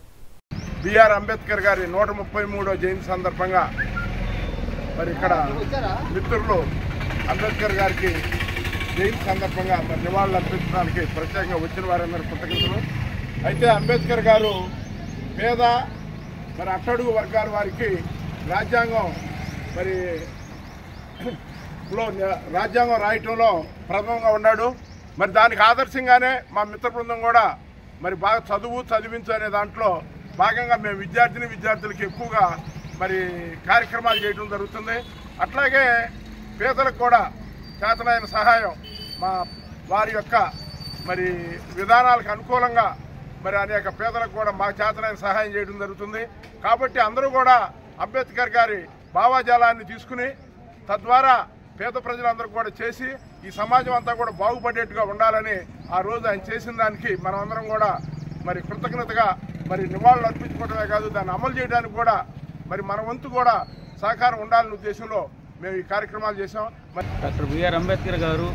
[SPEAKER 8] బిఆర్ అంబేద్కర్ గారి 133వ జయంతి సందర్భంగా మరి ఇక్కడ మిత్రులు అంబేద్కర్ గారికి జయంతి సందర్భంగా మరి నివాళులు అర్పించడానికి ప్రత్యేకంగా వచ్చిన వారందరూ కృతజ్ఞతలు. అయితే అంబేద్కర్ గారు పేద మరి అట్టడుగు వర్గాల వారికి రాజ్యాంగం రాజ్యాంగం రాయటంలో ప్రథమంగా ఉన్నాడు. మరి దానికి ఆదర్శంగానే మా మిత్ర బృందం కూడా మరి బాగా చదివించు అనే దాంట్లో భాగంగా మేము విద్యార్థులకి ఎక్కువగా మరి కార్యక్రమాలు చేయడం జరుగుతుంది. అట్లాగే పేదలకు కూడా చేతనైన సహాయం వారి యొక్క మరి విధానాలకు అనుకూలంగా మరి అనేక పేదలకు కూడా మా చేతనైన సహాయం చేయడం జరుగుతుంది. కాబట్టి అందరూ కూడా అంబేద్కర్ గారి భావాజాలాన్ని తీసుకుని తద్వారా పేద ప్రజలందరూ కూడా చేసి ఈ సమాజం అంతా కూడా బాగుపడేట్టుగా ఉండాలని ఆ రోజు ఆయన చేసిన దానికి మనం అందరం కూడా మరి కృతజ్ఞతగా మరి నివాళులు అర్పించుకోవడమే కాదు, దాన్ని అమలు చేయడానికి కూడా మరి మన వంతు కూడా సహకారం ఉండాలనే ఉద్దేశంలో మేము ఈ కార్యక్రమాలు చేసాం.
[SPEAKER 14] డాక్టర్ బిఆర్ అంబేద్కర్ గారు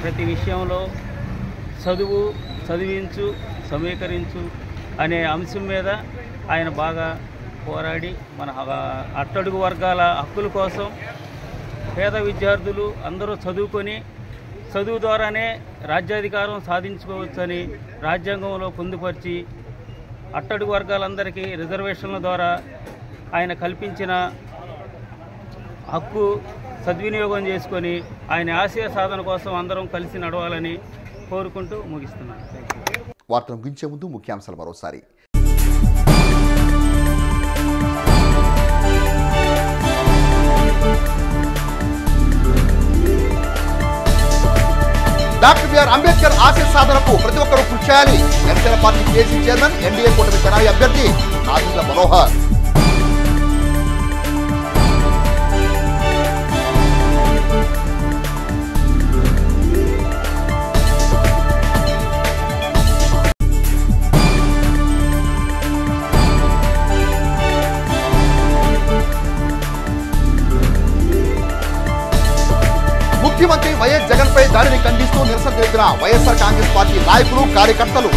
[SPEAKER 14] ప్రతి విషయంలో చదివించు సమీకరించు అనే అంశం మీద ఆయన బాగా పోరాడి మన అట్టడుగు వర్గాల హక్కుల కోసం పేద విద్యార్థులు అందరూ చదువుకొని చదువు ద్వారానే రాజ్యాధికారం సాధించుకోవచ్చని రాజ్యాంగంలో పొందుపరిచి అట్టడుగు వర్గాలందరికీ రిజర్వేషన్ల ద్వారా ఆయన కల్పించిన హక్కు సద్వినియోగం చేసుకొని ఆయన ఆశయ సాధన కోసం అందరం కలిసి నడవాలని కోరుకుంటూ ముగిస్తున్నాను.
[SPEAKER 1] వార్తను ముగించే ముందు ముఖ్యాంశాలు మరోసారి. డాక్టర్ బిఆర్ అంబేద్కర్ ఆశయ సాధనకు ప్రతి ఒక్కరూ కృషి చేయాలి. Janasena party KC chairman, NDA కూటమి తెనాలి అభ్యర్థి నాదెండ్ల మనోహర్. ముఖ్యమంత్రి వైఎస్ జగన్ పై దాడిని ఖండిస్తూ నిరసన తెలిపిన వైఎస్ఆర్ కాంగ్రెస్ పార్టీ నాయకులు, కార్యకర్తలు.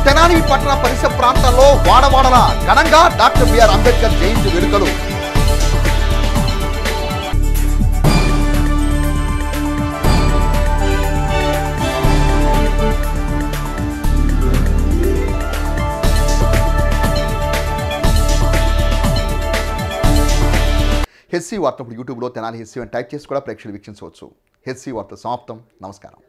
[SPEAKER 1] తెనాలి పట్టణ పరిసర ప్రాంతాల్లో వాడవాడల ఘనంగా డాక్టర్ బిఆర్ అంబేద్కర్ జయంతి వేడుకలు. హెచ్సి వార్త యూట్యూబ్లో తెనాలి హెచ్సి అని టైప్ చేసి కూడా ప్రేక్షకులు వీక్షించవచ్చు. హెచ్సి వార్త సమాప్తం. నమస్కారం.